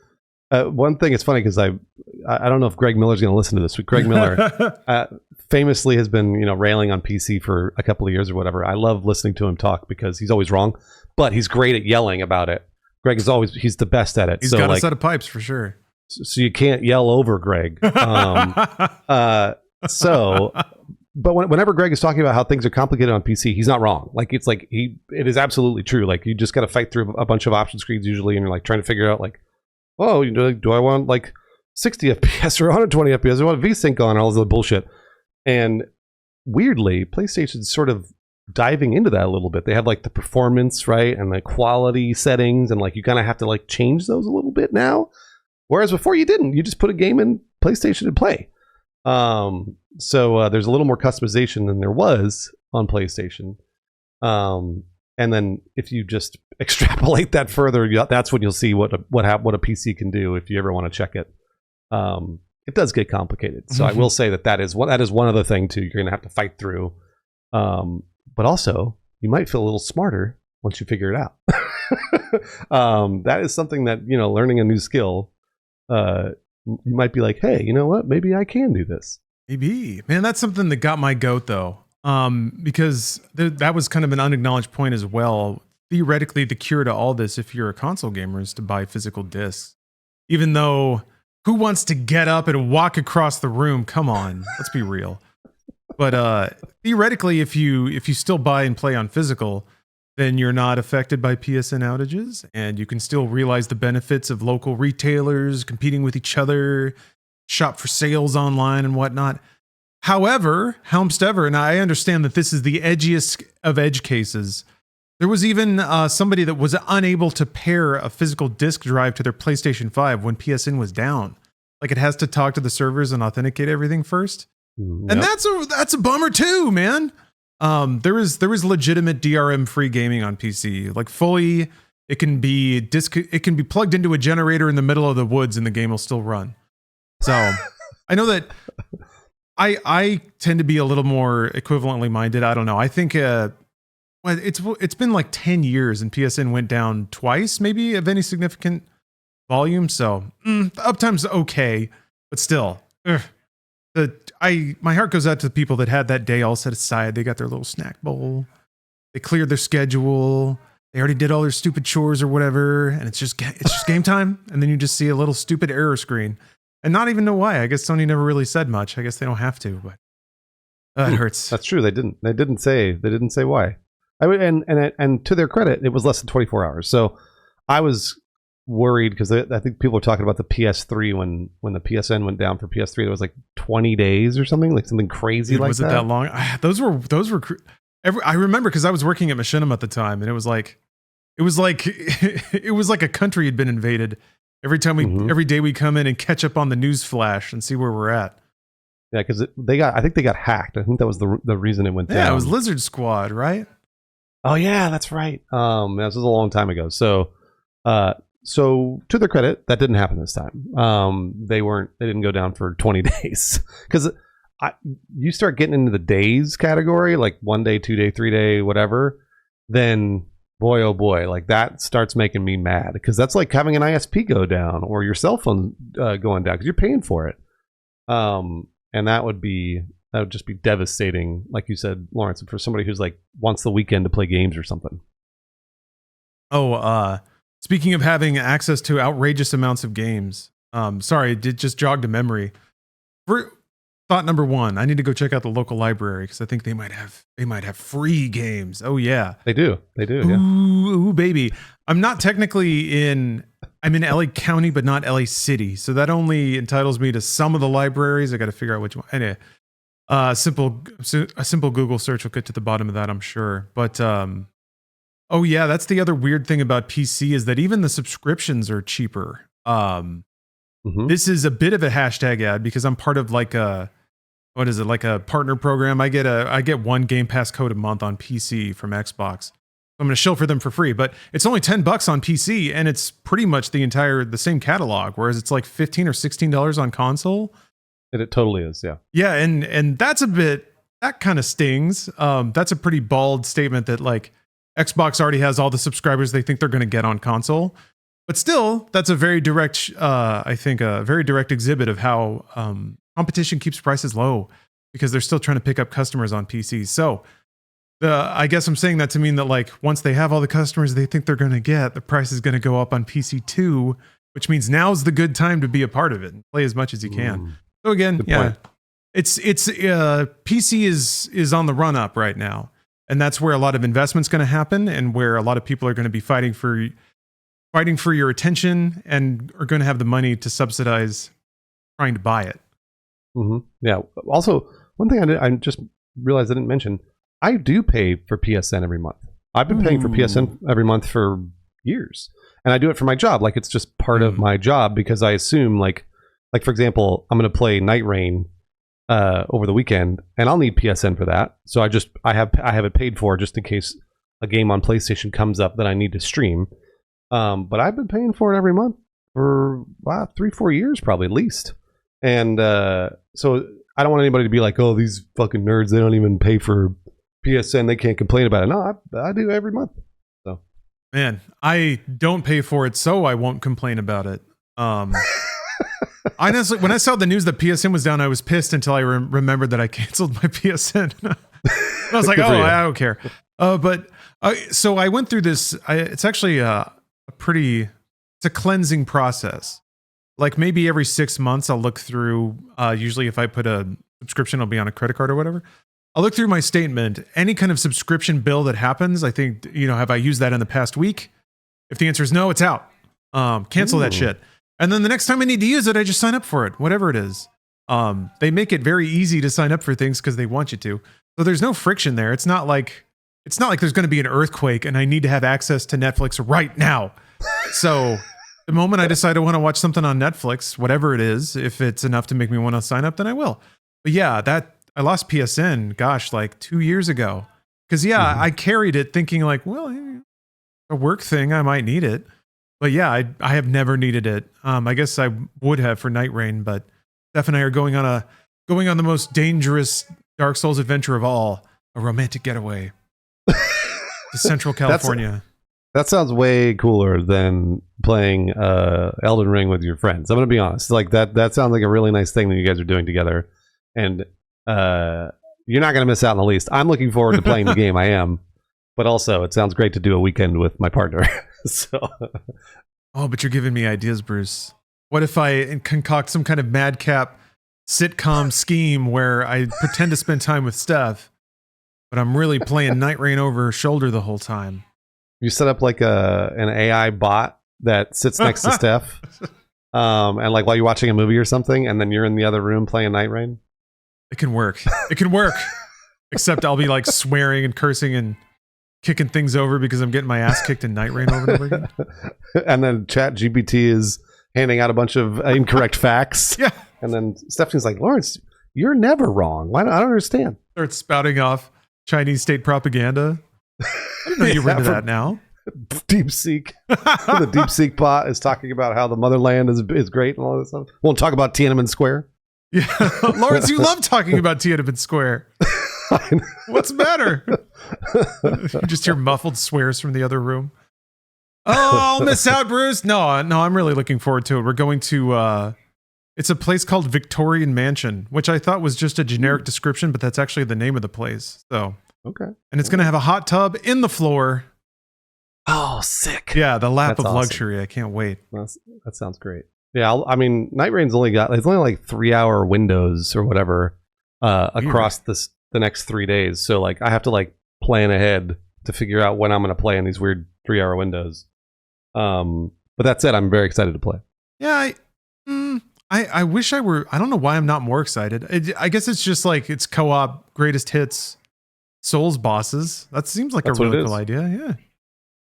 one thing. It's funny because I don't know if Greg Miller's going to listen to this. But Greg Miller famously has been railing on PC for a couple of years or whatever. I love listening to him talk because he's always wrong, but he's great at yelling about it. Greg is he's the best at it. He's got a set of pipes for sure. So you can't yell over Greg. But whenever Greg is talking about how things are complicated on PC, he's not wrong. It is absolutely true. Like, you just got to fight through a bunch of option screens usually, and you're like trying to figure out do I want 60 FPS or 120 FPS? I want VSync on, all this other bullshit. And weirdly, PlayStation's sort of diving into that a little bit. They have the performance, right, and the quality settings, and you kind of have to change those a little bit now. Whereas before you didn't. You just put a game in PlayStation and play. So there's a little more customization than there was on PlayStation. And then if you just extrapolate that further, that's when you'll see what a PC can do if you ever want to check it. It does get complicated. So I will say that is one other thing too. You're going to have to fight through. But also, you might feel a little smarter once you figure it out. That is something that, learning a new skill, you might be like, hey, you know what? Maybe I can do this. Maybe. Man, that's something that got my goat, though. Because that was kind of an unacknowledged point as well. Theoretically, the cure to all this, if you're a console gamer, is to buy physical discs. Even though, who wants to get up and walk across the room? Come on, let's be real. But theoretically, if you still buy and play on physical, then you're not affected by PSN outages, and you can still realize the benefits of local retailers competing with each other, shop for sales online and whatnot. However, Helmstever, and I understand that this is the edgiest of edge cases, there was even somebody that was unable to pair a physical disk drive to their PlayStation 5 when PSN was down. It has to talk to the servers and authenticate everything first. Yep. And that's a bummer too, man. There is legitimate DRM free gaming on PC. Fully, it can be plugged into a generator in the middle of the woods and the game will still run. So I know that I tend to be a little more equivalently minded. I don't know. I think it's been 10 years and PSN went down twice, maybe, of any significant volume. So the uptime's okay, but still, my heart goes out to the people that had that day all set aside. They got their little snack bowl. They cleared their schedule. They already did all their stupid chores or whatever, and it's just game time. And then you just see a little stupid error screen, and not even know why. I guess Sony never really said much. I guess they don't have to, but it hurts. That's true. They didn't say why. And to their credit, it was less than 24 hours. So I was worried because I think people were talking about the PS3 when the PSN went down for PS3. It was like 20 days or something, like something crazy. Dude, like was it that long? Those were. I remember because I was working at Machinima at the time, and it was like it was like a country had been invaded. Every day we come in and catch up on the news flash and see where we're at. Yeah, because I think they got hacked. I think that was the reason it went down. Yeah, it was Lizard Squad, right? Oh yeah, that's right. This was a long time ago. So to their credit, that didn't happen this time. They didn't go down for 20 days because you start getting into the days category, like 1 day, 2 day, 3 day, whatever. Then boy, oh boy, like that starts making me mad because that's like having an ISP go down or your cell phone going down because you're paying for it. And that would just be devastating, like you said, Lawrence, for somebody who's like wants the weekend to play games or something. Oh, speaking of having access to outrageous amounts of games, sorry, it just jogged a memory. Thought number one, I need to go check out the local library because I think they might have free games. Oh yeah, they do. Yeah. Ooh, baby. I'm in LA County, but not LA City, so that only entitles me to some of the libraries. I got to figure out which one. Anyway, a simple Google search will get to the bottom of that, I'm sure. But oh yeah, that's the other weird thing about PC is that even the subscriptions are cheaper. This is a bit of a hashtag ad because I'm part of like a partner program. I get one Game Pass code a month on PC from Xbox. I'm going to shill for them for free, but it's only $10 on PC and it's pretty much the same catalog, whereas it's like $15 or $16 on console. And it totally is, yeah. Yeah, and that kind of stings. That's a pretty bald statement that like Xbox already has all the subscribers they think they're going to get on console. But still, that's a very direct, I think, a very direct exhibit of how competition keeps prices low because they're still trying to pick up customers on PC. So I guess I'm saying that to mean that like once they have all the customers they think they're going to get, the price is going to go up on PC too, which means now's the good time to be a part of it and play as much as you can. So again, good yeah, point. it's PC is on the run up right now, and that's where a lot of investment's going to happen, and where a lot of people are going to be fighting for your attention and are going to have the money to subsidize trying to buy it. Yeah. Also, one thing I just realized I didn't mention, I do pay for PSN every month. I've been paying for PSN every month for years, and I do it for my job. Like it's just part of my job because I assume like for example, I'm going to play Night Rain over the weekend, and I'll need PSN for that. So I have it paid for just in case a game on PlayStation comes up that I need to stream. But I've been paying for it every month for 3-4 years probably at least. And so I don't want anybody to be like, oh, these fucking nerds, they don't even pay for PSN, they can't complain about it. No, I do every month. So man, I don't pay for it, so I won't complain about it. Honestly, when I saw the news that PSN was down, I was pissed until I remembered that I canceled my PSN. I was like, oh, I don't care. So I went through this. It's actually it's a cleansing process. Like maybe every 6 months I'll look through, usually if I put a subscription, it'll be on a credit card or whatever. I'll look through my statement, any kind of subscription bill that happens. I think, have I used that in the past week? If the answer is no, it's out. Cancel that shit. And then the next time I need to use it, I just sign up for it, whatever it is. They make it very easy to sign up for things because they want you to. So there's no friction there. It's not like there's going to be an earthquake and I need to have access to Netflix right now. So the moment I decide I want to watch something on Netflix, whatever it is, if it's enough to make me want to sign up, then I will. But yeah, I lost PSN, gosh, like 2 years ago. Because I carried it thinking like, well, a work thing, I might need it. But yeah, I have never needed it. I guess I would have for Night Rain, but Steph and I are going on the most dangerous Dark Souls adventure of all, a romantic getaway to Central California. That sounds way cooler than playing Elden Ring with your friends. I'm going to be honest. Like that sounds like a really nice thing that you guys are doing together. And you're not going to miss out in the least. I'm looking forward to playing the game. I am. But also, it sounds great to do a weekend with my partner. So. Oh, but you're giving me ideas, Bruce. What if I concoct some kind of madcap sitcom scheme where I pretend to spend time with Steph, but I'm really playing Night Rain over her shoulder the whole time? You set up like an AI bot that sits next to Steph, and like while you're watching a movie or something, and then you're in the other room playing Night Rain. It can work. It can work. Except I'll be like swearing and cursing and kicking things over because I'm getting my ass kicked in Night Rain over and over again. And then Chat GPT is handing out a bunch of incorrect facts. Yeah. And then Stephanie's like, Lawrence, you're never wrong. I don't understand. Starts spouting off Chinese state propaganda. I didn't know you were into that now. DeepSeek. The DeepSeek bot is talking about how the motherland is great and all this stuff. Won't talk about Tiananmen Square. Yeah. Lawrence, you love talking about Tiananmen Square. What's the matter? You just hear muffled swears from the other room. Oh, I'll miss out, Bruce. No, I'm really looking forward to it. We're going to it's a place called Victorian Mansion, which I thought was just a generic description, but that's actually the name of the place. So okay. And it's gonna have a hot tub in the floor. Oh, sick. Yeah, the lap That's of awesome. Luxury. I can't wait. That sounds great. Yeah, I mean, Night Rain's only like 3-hour windows or whatever across the next 3 days. So like I have to like plan ahead to figure out when I'm going to play in these weird 3-hour windows. But that said, I'm very excited to play. Yeah, I wish I were. I don't know why I'm not more excited. I guess it's just like it's co-op greatest hits Souls bosses. That seems like a really cool idea. Yeah.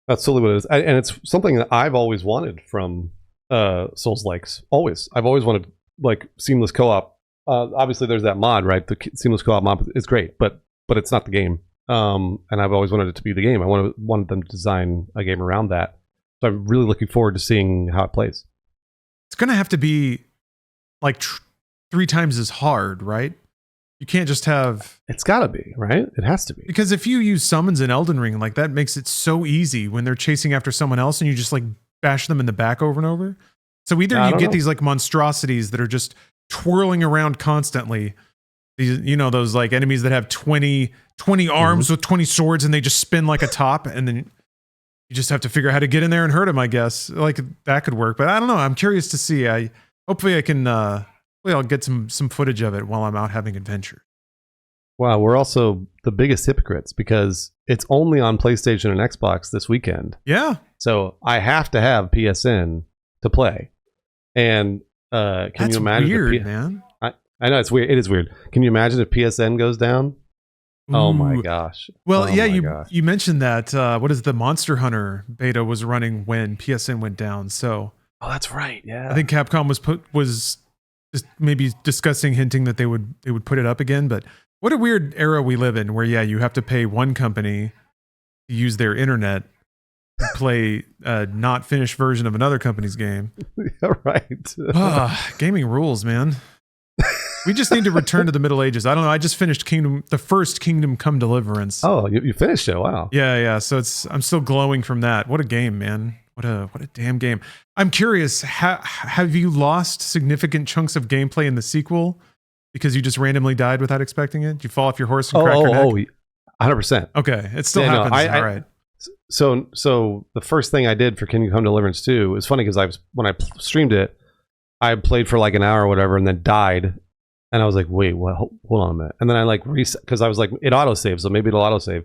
That's totally what it is. And it's something that I've always wanted from Souls likes. Always. I've always wanted like seamless co-op. Obviously there's that mod, right? The seamless co-op mod is great, but it's not the game. And I've always wanted it to be the game. I wanted them to design a game around that. So I'm really looking forward to seeing how it plays. It's going to have to be like 3 times as hard, right? You can't just have... It's got to be, right? It has to be. Because if you use summons in Elden Ring, like that makes it so easy when they're chasing after someone else and you just like bash them in the back over and over. So either you get these like monstrosities that are just twirling around constantly. These, you know, those like enemies that have 20 arms with 20 swords and they just spin like a top, and then you just have to figure out how to get in there and hurt them, I guess. Like that could work, but I don't know. I'm curious to see. Hopefully I can I'll get some footage of it while I'm out having adventure. Wow, we're also the biggest hypocrites because it's only on PlayStation and Xbox this weekend. Yeah. So I have to have PSN to play. And can you imagine? Weird, man. I know it's weird. It is weird. Can you imagine if PSN goes down? Ooh. Oh my gosh. Well, you mentioned that what is the Monster Hunter beta was running when PSN went down. So that's right. Yeah. I think Capcom was just maybe hinting that they would put it up again, but what a weird era we live in where you have to pay one company to use their internet to play a not finished version of another company's game. Yeah, right. Gaming rules, man. We just need to return to the Middle Ages. I don't know. I just finished the first Kingdom Come Deliverance. Oh, you finished it. Wow. Yeah. So I'm still glowing from that. What a game, man. What a damn game. I'm curious, have you lost significant chunks of gameplay in the sequel because you just randomly died without expecting it? Did you fall off your horse and crack your neck? 100%. Okay, it still happens. All right. So the first thing I did for Kingdom Come Deliverance 2 is funny because when I streamed it, I played for like an hour or whatever and then died. And I was like, wait, what? Hold on a minute. And then I like reset because I was like, it autosaved, so maybe it'll autosave.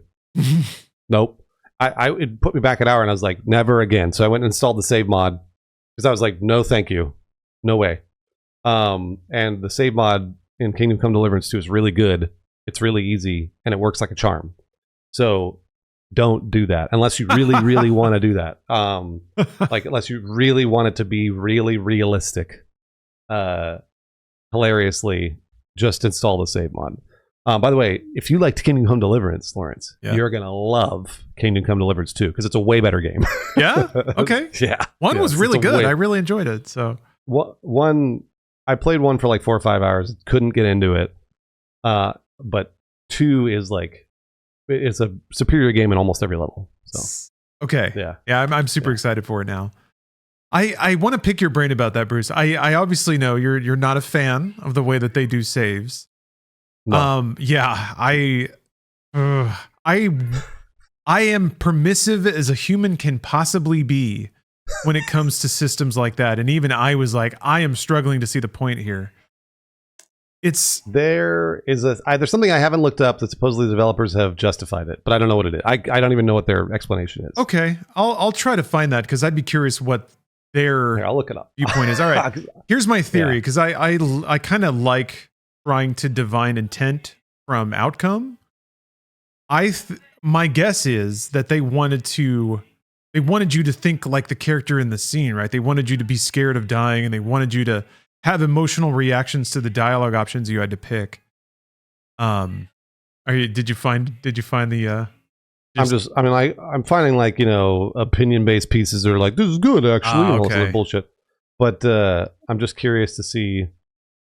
Nope. It put me back an hour and I was like, never again. So I went and installed the save mod because I was like, no, thank you. No way. And the save mod in Kingdom Come Deliverance 2 is really good. It's really easy and it works like a charm. So don't do that unless you really, really want to do that. Like unless you really want it to be really realistic. Hilariously, just install the save mod. By the way, if you liked Kingdom Come Deliverance, Lawrence, you're going to love Kingdom Come Deliverance 2 because it's a way better game. Yeah? Okay. Yeah. One was really good. I really enjoyed it. So I played one for like 4 or 5 hours, couldn't get into it. But 2 is like, it's a superior game in almost every level. So okay. Yeah, I'm super excited for it now. I want to pick your brain about that, Bruce. I obviously know you're not a fan of the way that they do saves. No. Yeah, I am permissive as a human can possibly be when it comes to systems like that. And even I was like, I am struggling to see the point here. It's there's something I haven't looked up that supposedly the developers have justified it, but I don't know what it is. I don't even know what their explanation is. okay. I'll try to find that because I'd be curious what their Here, I'll look it up. viewpoint is. All right. Here's my theory because I kind of like trying to divine intent from outcome. My guess is that they wanted you to think like the character in the scene, right? They wanted you to be scared of dying, and they wanted you to have emotional reactions to the dialogue options you had to pick. Did you find the I'm finding like, opinion based pieces that are like, this is good actually, and all this other bullshit. But I'm just curious to see,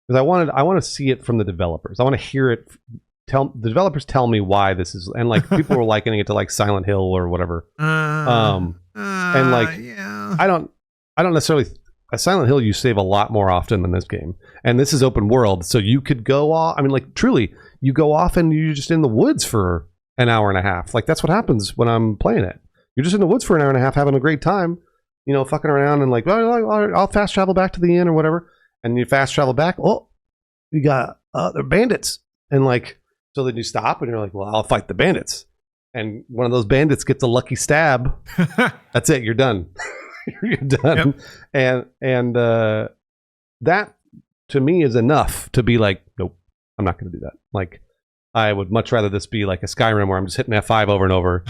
because I want to see it from the developers. I want to hear it. The developers tell me why this is, and like people were likening it to like Silent Hill or whatever. And like, yeah. I don't necessarily. At Silent Hill, you save a lot more often than this game, and this is open world, so you could go off. I mean, like truly, you go off and you're just in the woods for an hour and a half. Like that's what happens when I'm playing it. You're just in the woods for an hour and a half, having a great time, fucking around, and like, well, I'll fast travel back to the inn or whatever, and you fast travel back. Oh, you got they're bandits, and like, so then you stop and you're like, well, I'll fight the bandits, and one of those bandits gets a lucky stab. That's it. You're done. You're done. Yep. And that to me is enough to be like, nope, I'm not going to do that. Like, I would much rather this be like a Skyrim where I'm just hitting F5 over and over,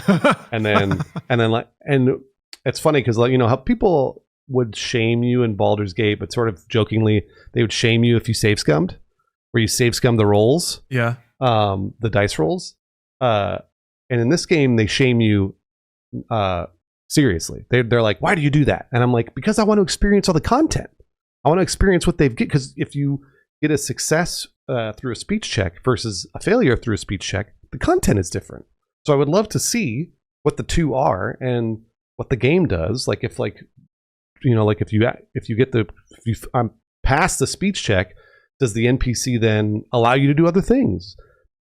and it's funny because like how people would shame you in Baldur's Gate, but sort of jokingly they would shame you if you save scummed, where you save scum the rolls, the dice rolls, and in this game they shame you. Seriously, they're like, why do you do that? And I'm like, because I want to experience all the content. I want to experience what they've get. Because if you get a success through a speech check versus a failure through a speech check, the content is different. So I would love to see what the two are and what the game does. Like if I'm past the speech check, does the NPC then allow you to do other things?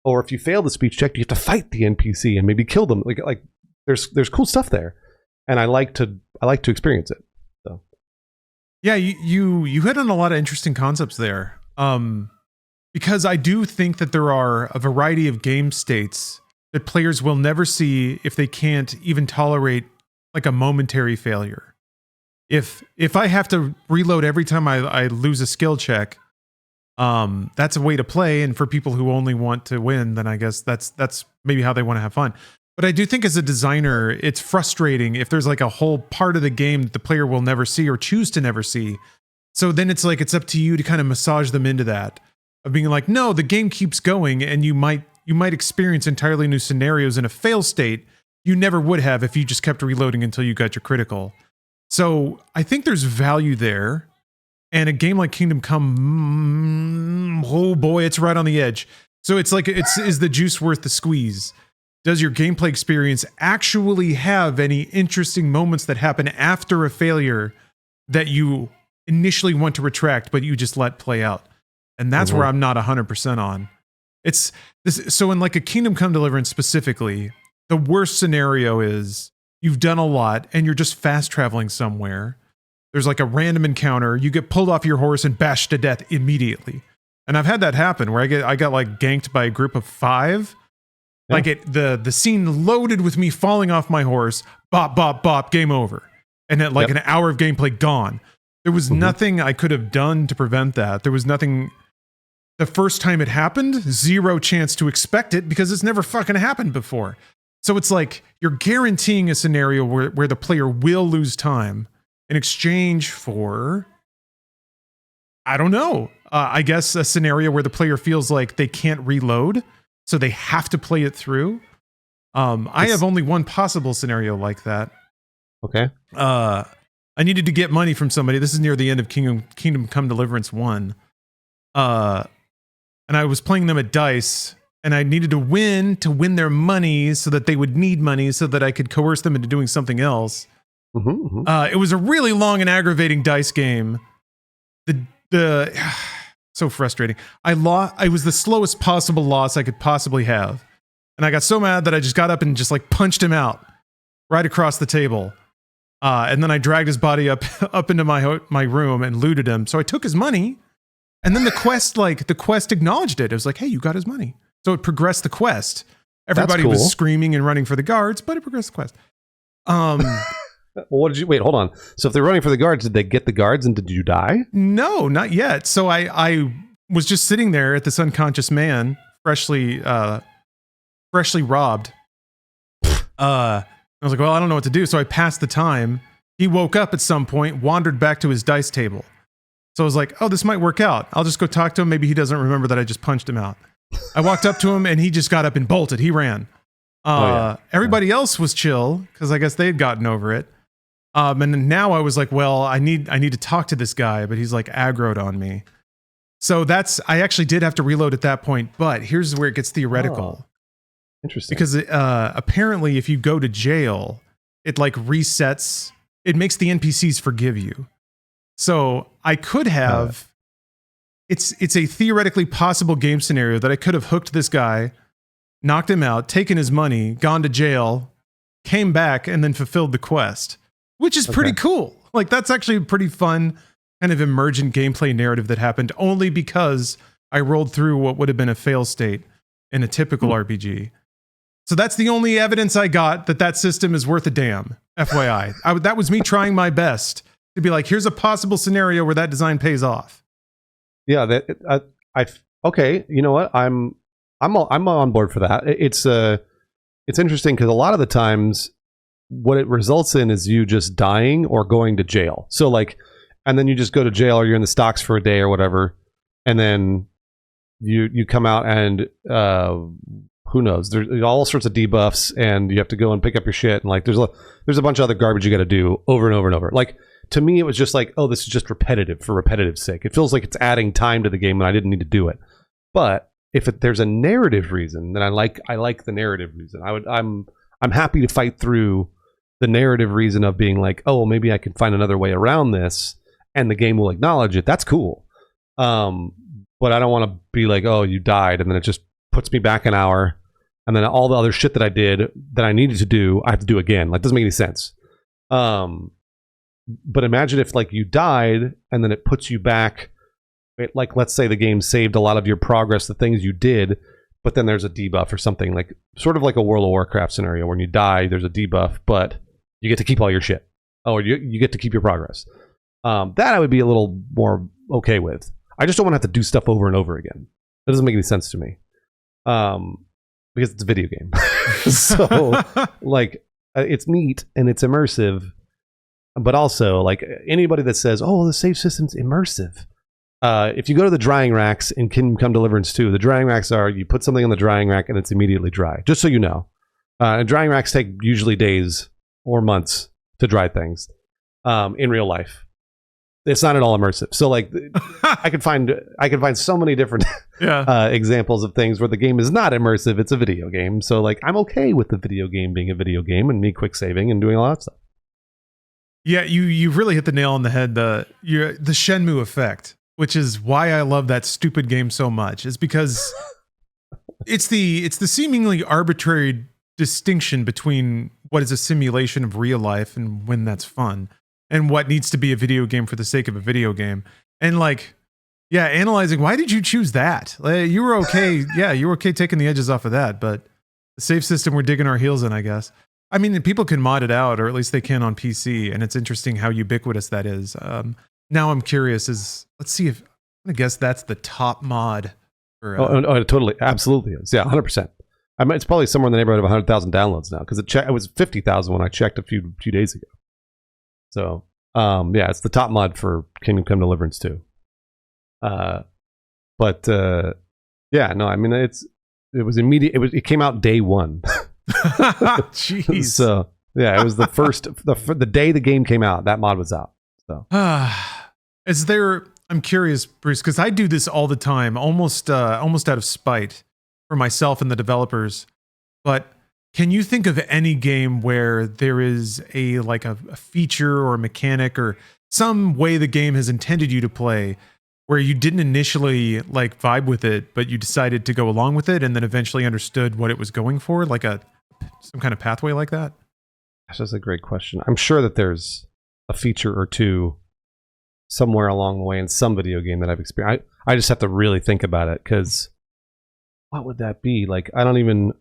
Or if you fail the speech check, do you have to fight the NPC and maybe kill them? Like there's cool stuff there. And I like to experience it. So, yeah, you hit on a lot of interesting concepts there. Because I do think that there are a variety of game states that players will never see if they can't even tolerate like a momentary failure. If I have to reload every time I lose a skill check, that's a way to play. And for people who only want to win, then I guess that's maybe how they want to have fun. But I do think as a designer, it's frustrating if there's like a whole part of the game that the player will never see or choose to never see. So then it's like, it's up to you to kind of massage them into that of being like, no, the game keeps going and you might experience entirely new scenarios in a fail state you never would have if you just kept reloading until you got your critical. So I think there's value there. And a game like Kingdom Come, oh boy, it's right on the edge. So it's like, is the juice worth the squeeze? Does your gameplay experience actually have any interesting moments that happen after a failure that you initially want to retract, but you just let play out? And that's where I'm not 100% on. It's this. So in like a Kingdom Come Deliverance specifically, the worst scenario is you've done a lot and you're just fast traveling somewhere. There's like a random encounter. You get pulled off your horse and bashed to death immediately. And I've had that happen where I got like ganked by a group of 5. Yeah. Like the scene loaded with me falling off my horse, bop, bop, bop, game over. And at like an hour of gameplay gone. There was nothing I could have done to prevent that. There was nothing. The first time it happened, 0 chance to expect it because it's never fucking happened before. So it's like you're guaranteeing a scenario where the player will lose time in exchange for, I don't know, I guess a scenario where the player feels like they can't reload. So they have to play it through. I have only one possible scenario like that. Okay. I needed to get money from somebody. This is near the end of Kingdom Come Deliverance 1. And I was playing them at dice, and I needed to win their money so that they would need money so that I could coerce them into doing something else. It was a really long and aggravating dice game. So frustrating. I was the slowest possible loss I could possibly have. And I got so mad that I just got up and just like punched him out right across the table. And then I dragged his body up into my room and looted him. So I took his money And then the quest acknowledged it. It was like, hey, you got his money. So it progressed the quest. Everybody was screaming and running for the guards, but it progressed the quest. Well, what did you wait? Hold on. So if they're running for the guards, did they get the guards and did you die? No, not yet. So I was just sitting there at this unconscious man, freshly robbed. I was like, well, I don't know what to do. So I passed the time. He woke up at some point, wandered back to his dice table. So I was like, oh, this might work out. I'll just go talk to him. Maybe he doesn't remember that I just punched him out. I walked up to him and he just got up and bolted. He ran. Everybody else was chill because I guess they had gotten over it. And now I was like, well, I need to talk to this guy, but he's like aggroed on me. So I actually did have to reload at that point, but here's where it gets theoretical. Oh, interesting. Because apparently if you go to jail, it like resets, it makes the NPCs forgive you. So I could have, it's a theoretically possible game scenario that I could have hooked this guy, knocked him out, taken his money, gone to jail, came back, and then fulfilled the quest, which is pretty cool. Like, that's actually a pretty fun kind of emergent gameplay narrative that happened only because I rolled through what would have been a fail state in a typical RPG. So that's the only evidence I got that system is worth a damn, FYI. That was me trying my best to be like, here's a possible scenario where that design pays off. Yeah, okay. You know what? I'm on board for that. It's interesting because a lot of the times what it results in is you just dying or going to jail. So like, and then you just go to jail or you're in the stocks for a day or whatever, and then you come out and who knows? There's all sorts of debuffs, and you have to go and pick up your shit, and like there's a bunch of other garbage you got to do over and over and over. Like, to me, it was just like, oh, this is just repetitive for repetitive sake. It feels like it's adding time to the game, and I didn't need to do it. But if there's a narrative reason, then I like the narrative reason. I'm happy to fight through the narrative reason of being like, oh, maybe I can find another way around this, and the game will acknowledge it. That's cool. But I don't want to be like, oh, you died, and then it just puts me back an hour, and then all the other shit that I did that I needed to do, I have to do again. Like, doesn't make any sense. But imagine if like you died and then it puts you back. Like, let's say the game saved a lot of your progress, the things you did, but then there's a debuff or something, like sort of like a World of Warcraft scenario. When you die, there's a debuff, but you get to keep all your shit. Oh, or you get to keep your progress. That I would be a little more okay with. I just don't want to have to do stuff over and over again. That doesn't make any sense to me. Because it's a video game. So, like, it's neat and it's immersive. But also, like, anybody that says, oh, the save system's immersive. If you go to the drying racks in Kingdom Come Deliverance 2, the drying racks are, you put something on the drying rack and it's immediately dry. Just so you know. And drying racks take usually days or months to dry things in real life. It's not at all immersive. So, like, I could find so many different examples of things where the game is not immersive. It's a video game. So, like, I'm okay with the video game being a video game and me quick saving and doing all that stuff. Yeah, you really hit the nail on the head. The Shenmue effect, which is why I love that stupid game so much, is because it's the seemingly arbitrary distinction between what is a simulation of real life and when that's fun, and what needs to be a video game for the sake of a video game. And like, yeah, analyzing, why did you choose that? Like, you were okay. Yeah, you were okay taking the edges off of that, but the save system we're digging our heels in, I guess. I mean, people can mod it out, or at least they can on PC, and it's interesting how ubiquitous that is. Now I'm curious, let's see if, I'm going to guess that's the top mod. For, it totally, absolutely is. Yeah, 100%. I mean, it's probably somewhere in the neighborhood of 100,000 downloads now, because it was 50,000 when I checked a few days ago. So, yeah, it's the top mod for Kingdom Come Deliverance 2. Yeah, no, I mean, it was immediate. It came out day one. Jeez. So yeah, it was the first the day the game came out, that mod was out. So is there, I'm curious, Bruce, because I do this all the time, almost out of spite for myself and the developers, but can you think of any game where there is a feature or a mechanic or some way the game has intended you to play where you didn't initially like vibe with it, but you decided to go along with it and then eventually understood what it was going for, like some kind of pathway like that? That's a great question. I'm sure that there's a feature or two somewhere along the way in some video game that I've experienced. I just have to really think about it, because what would that be? Like, I don't even...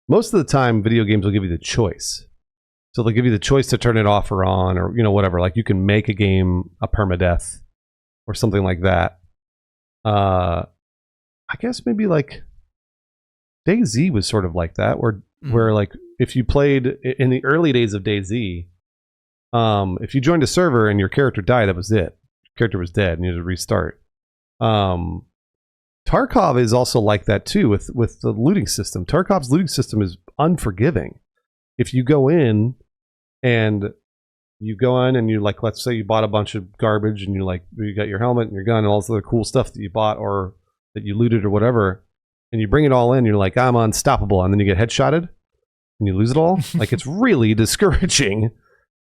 Most of the time, video games will give you the choice. So they'll give you the choice to turn it off or on, or, you know, whatever. Like, you can make a game a permadeath or something like that. I guess maybe like DayZ was sort of like that, where like if you played in the early days of DayZ, if you joined a server and your character died, that was it. Your character was dead and you had to restart. Tarkov is also like that too with the looting system. Tarkov's looting system is unforgiving. If you go in and you like, let's say you bought a bunch of garbage and you got your helmet and your gun and all this other cool stuff that you bought or that you looted or whatever, and you bring it all in, you're like, I'm unstoppable, and then you get headshotted and you lose it all. Like, it's really discouraging.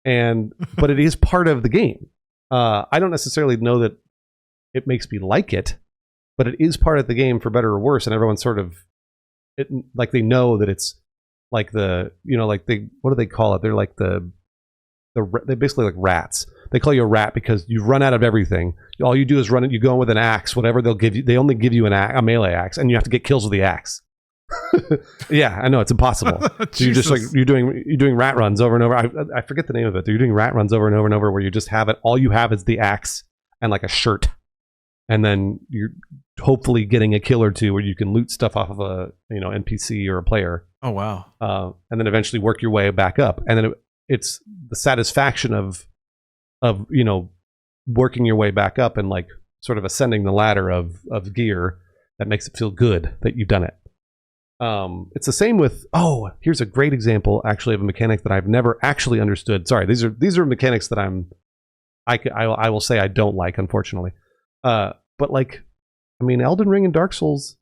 But it is part of the game. I don't necessarily know that it makes me like it, but it is part of the game for better or worse, and everyone's sort of like, they know that it's like what do they call it? They're like they're basically like rats. They call you a rat because you've run out of everything. All you do is run it. You go in with an axe, whatever they'll give you. They only give you a melee axe, and you have to get kills with the axe. Yeah, I know, it's impossible. So you're just like you're doing rat runs over and over. I forget the name of it. You're doing rat runs over and over and over, where you just have it. All you have is the axe and like a shirt, and then you're hopefully getting a kill or two where you can loot stuff off of a NPC or a player. Oh wow! And then eventually work your way back up, and then it's the satisfaction of working your way back up and like sort of ascending the ladder of gear that makes it feel good that you've done it. It's the same with here's a great example actually of a mechanic that I've never actually understood. Sorry, these are mechanics that I will say I don't like, unfortunately. But like, I mean, Elden Ring and Dark Souls,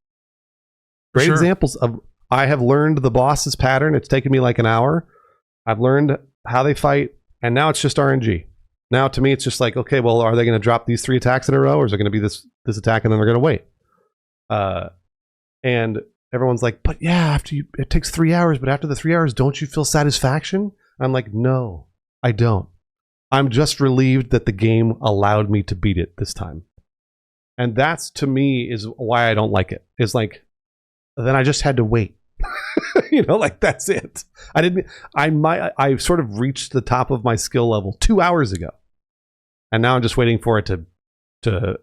great examples of, I have learned the boss's pattern. It's taken me like an hour. I've learned how they fight, and now it's just RNG. Now to me, it's just like, okay, well, are they going to drop these 3 attacks in a row, or is it going to be this attack and then they're going to wait? And everyone's like, but yeah, it takes 3 hours, but after the 3 hours, don't you feel satisfaction? I'm like, no, I don't. I'm just relieved that the game allowed me to beat it this time. And that's, to me, is why I don't like it. It's like, then I just had to wait. Like, that's it. I sort of reached the top of my skill level 2 hours ago, and now I'm just waiting for it to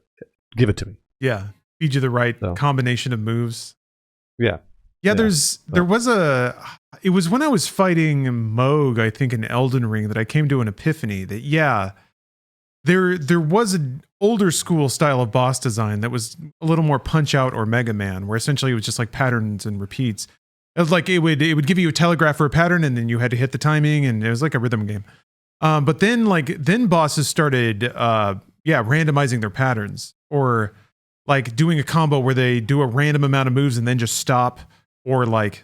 give it to me. Yeah, feed you the right combination of moves. Yeah. It was when I was fighting Moog, I think in Elden Ring, that I came to an epiphany that there was an older school style of boss design that was a little more Punch Out or Mega Man, where essentially it was just like patterns and repeats. It was like it would give you a telegraph for a pattern, and then you had to hit the timing, and it was like a rhythm game. But then bosses started randomizing their patterns, or like doing a combo where they do a random amount of moves and then just stop, or like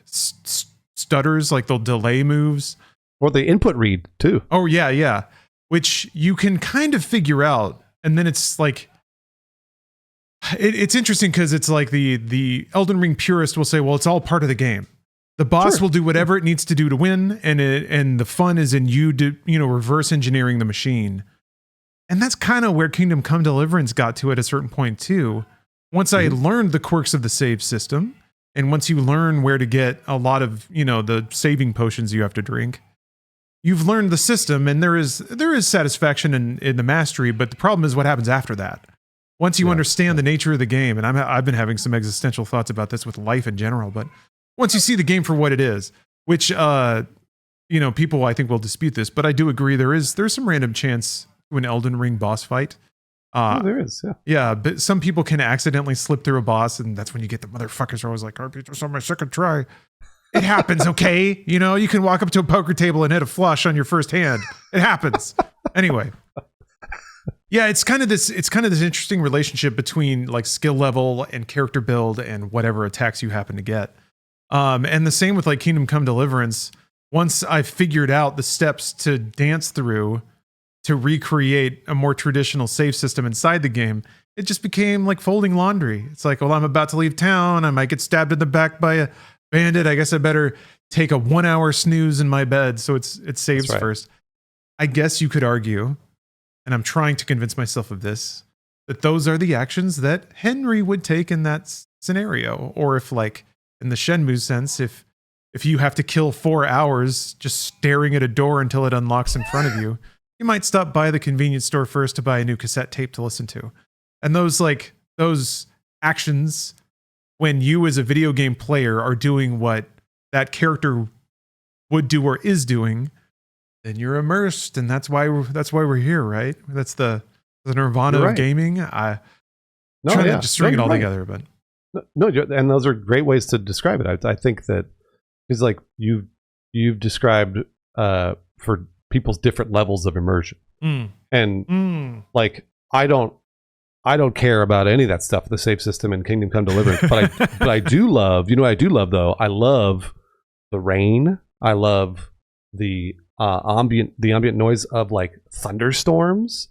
stutters, like they'll delay moves, or they input read too. Oh yeah, which you can kind of figure out, and then it's like it's interesting because it's like the Elden Ring purist will say, well, it's all part of the game. The boss will do whatever it needs to do to win, and the fun is in you reverse engineering the machine. And that's kind of where Kingdom Come Deliverance got to at a certain point too. Once I learned the quirks of the save system, and once you learn where to get a lot of the saving potions you have to drink, you've learned the system, and there is satisfaction in the mastery. But the problem is what happens after that. Once you understand the nature of the game, and I've been having some existential thoughts about this with life in general, but once you see the game for what it is, which people I think will dispute this, but I do agree there's some random chance to an Elden Ring boss fight. There is, yeah. Yeah, but some people can accidentally slip through a boss, and that's when you get the motherfuckers who are always like, I beat this on my second try. It happens, okay? You can walk up to a poker table and hit a flush on your first hand. It happens. Anyway. Yeah, it's kind of this interesting relationship between like skill level and character build and whatever attacks you happen to get. And the same with like Kingdom Come Deliverance. Once I figured out the steps to dance through to recreate a more traditional save system inside the game, it just became like folding laundry. It's like, well, I'm about to leave town. I might get stabbed in the back by a bandit. I guess I better take a 1 hour snooze in my bed so it saves first. I guess you could argue and I'm trying to convince myself of this, that those are the actions that Henry would take in that scenario. Or if, like, in the Shenmue sense, if you have to kill 4 hours just staring at a door until it unlocks in front of you, you might stop by the convenience store first to buy a new cassette tape to listen to. And those actions, when you as a video game player are doing what that character would do or is doing, then you're immersed, and that's why we're here, right? That's the nirvana of gaming. I'm trying to just string it all together, but no, and those are great ways to describe it. I think that it's like you've described for people's different levels of immersion, and like I don't care about any of that stuff, the save system and Kingdom Come Deliverance, but I do love, what I do love though? I love the rain. I love the ambient noise of like thunderstorms.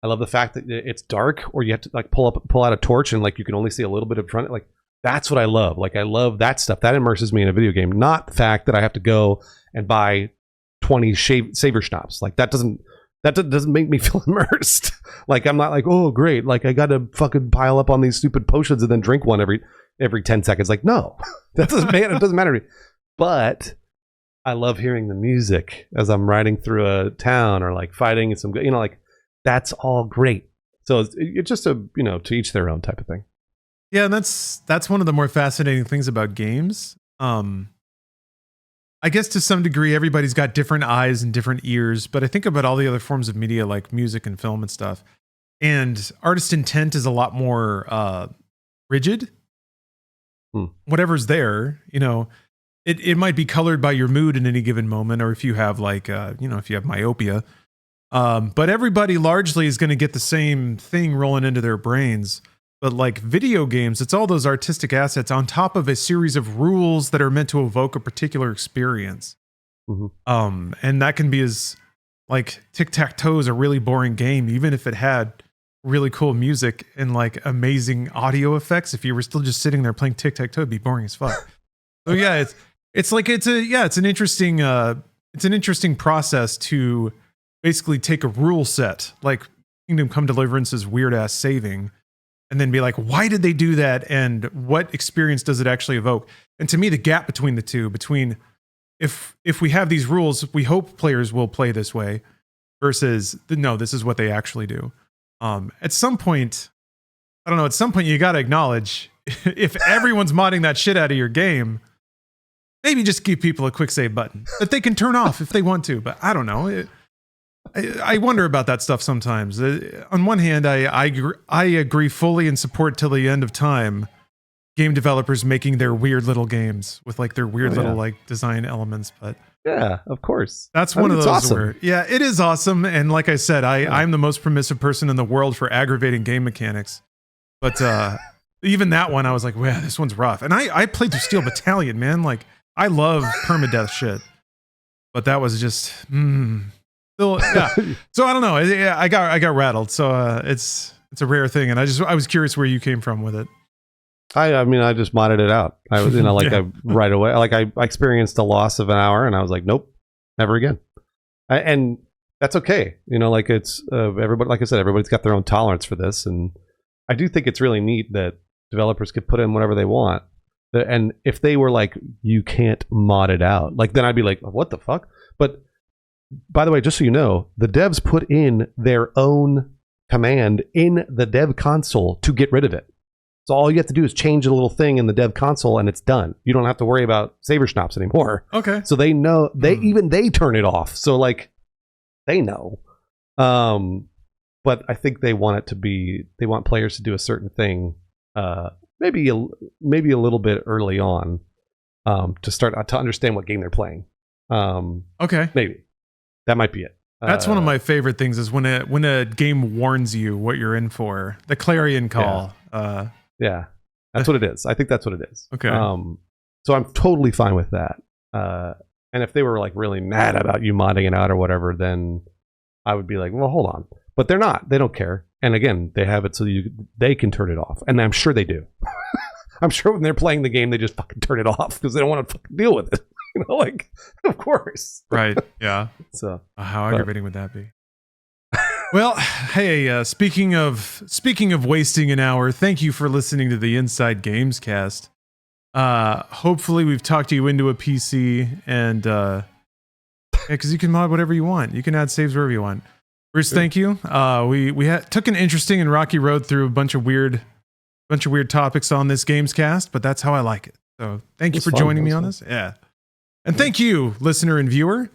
I love the fact that it's dark, or you have to like pull out a torch and like you can only see a little bit in front. Like that's what I love. Like I love that stuff. That immerses me in a video game. Not the fact that I have to go and buy 20 saber schnapps. Like that doesn't make me feel immersed. Like I'm not like, oh great, like I gotta fucking pile up on these stupid potions and then drink one every 10 seconds. Like no, it doesn't matter to me. But I love hearing the music as I'm riding through a town or like fighting some, like that's all great. So it's just to each their own type of thing. Yeah, and that's one of the more fascinating things about games. I guess to some degree, everybody's got different eyes and different ears, but I think about all the other forms of media like music and film and stuff. And artist intent is a lot more rigid. Whatever's there, it might be colored by your mood in any given moment, or if you have like, if you have myopia. But everybody largely is going to get the same thing rolling into their brains. But like video games, it's all those artistic assets on top of a series of rules that are meant to evoke a particular experience. And that can be as like tic-tac-toe is a really boring game, even if it had really cool music and like amazing audio effects. If you were still just sitting there playing tic-tac-toe, it'd be boring as fuck. So yeah, it's an interesting process to basically take a rule set like Kingdom Come Deliverance's weird ass saving, and then be like, why did they do that? And what experience does it actually evoke? And to me, the gap between the two, between if we have these rules, we hope players will play this way, versus no, this is what they actually do. At some point, I don't know, at some point you got to acknowledge if everyone's modding that shit out of your game, maybe just give people a quick save button that they can turn off if they want to. But I don't know. I wonder about that stuff sometimes. On one hand, I agree fully and support till the end of time game developers making their weird little games with like their weird little like design elements. But yeah, of course. That's one of those awesome. Where, yeah, it is awesome. And like I said, I'm the most permissive person in the world for aggravating game mechanics. But even that one, I was like, wow, this one's rough. And I played through Steel Battalion, man. Like I love permadeath shit. But that was just, So, yeah. So I don't know. I got rattled. So it's a rare thing, and I was curious where you came from with it. I mean, I just modded it out. I was, I right away, like I experienced a loss of an hour, and I was like, nope, never again. And that's okay. Like it's everybody. Like I said, everybody's got their own tolerance for this, and I do think it's really neat that developers could put in whatever they want. And if they were like, you can't mod it out, like then I'd be like, what the fuck? But by the way, just so you know, the devs put in their own command in the dev console to get rid of it. So all you have to do is change a little thing in the dev console and it's done. You don't have to worry about saber schnapps anymore. Okay. So they know, they turn it off. So like, they know. But I think they want players to do a certain thing, maybe a little bit early on, to start to understand what game they're playing. Okay. Maybe. That might be it. That's one of my favorite things is when a game warns you what you're in for. The clarion call. Yeah. That's what it is. I think that's what it is. Okay. So I'm totally fine with that. And if they were like really mad about you modding it out or whatever, then I would be like, well, hold on. But they're not. They don't care. And again, they have it so they can turn it off. And I'm sure they do. I'm sure when they're playing the game, they just fucking turn it off because they don't want to fucking deal with it. Like, of course. Right. Yeah. So how aggravating would that be? Well, hey, speaking of wasting an hour, thank you for listening to the Inside Gamescast. Hopefully we've talked you into a PC, and because you can mod whatever you want, you can add saves wherever you want. Bruce, thank you. We took an interesting and rocky road through a bunch of weird topics on this Gamescast, but that's how I like it. So thank you for joining me on this. Yeah, and thank you, listener and viewer.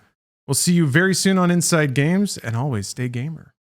We'll see you very soon on Inside Games, and always stay gamer.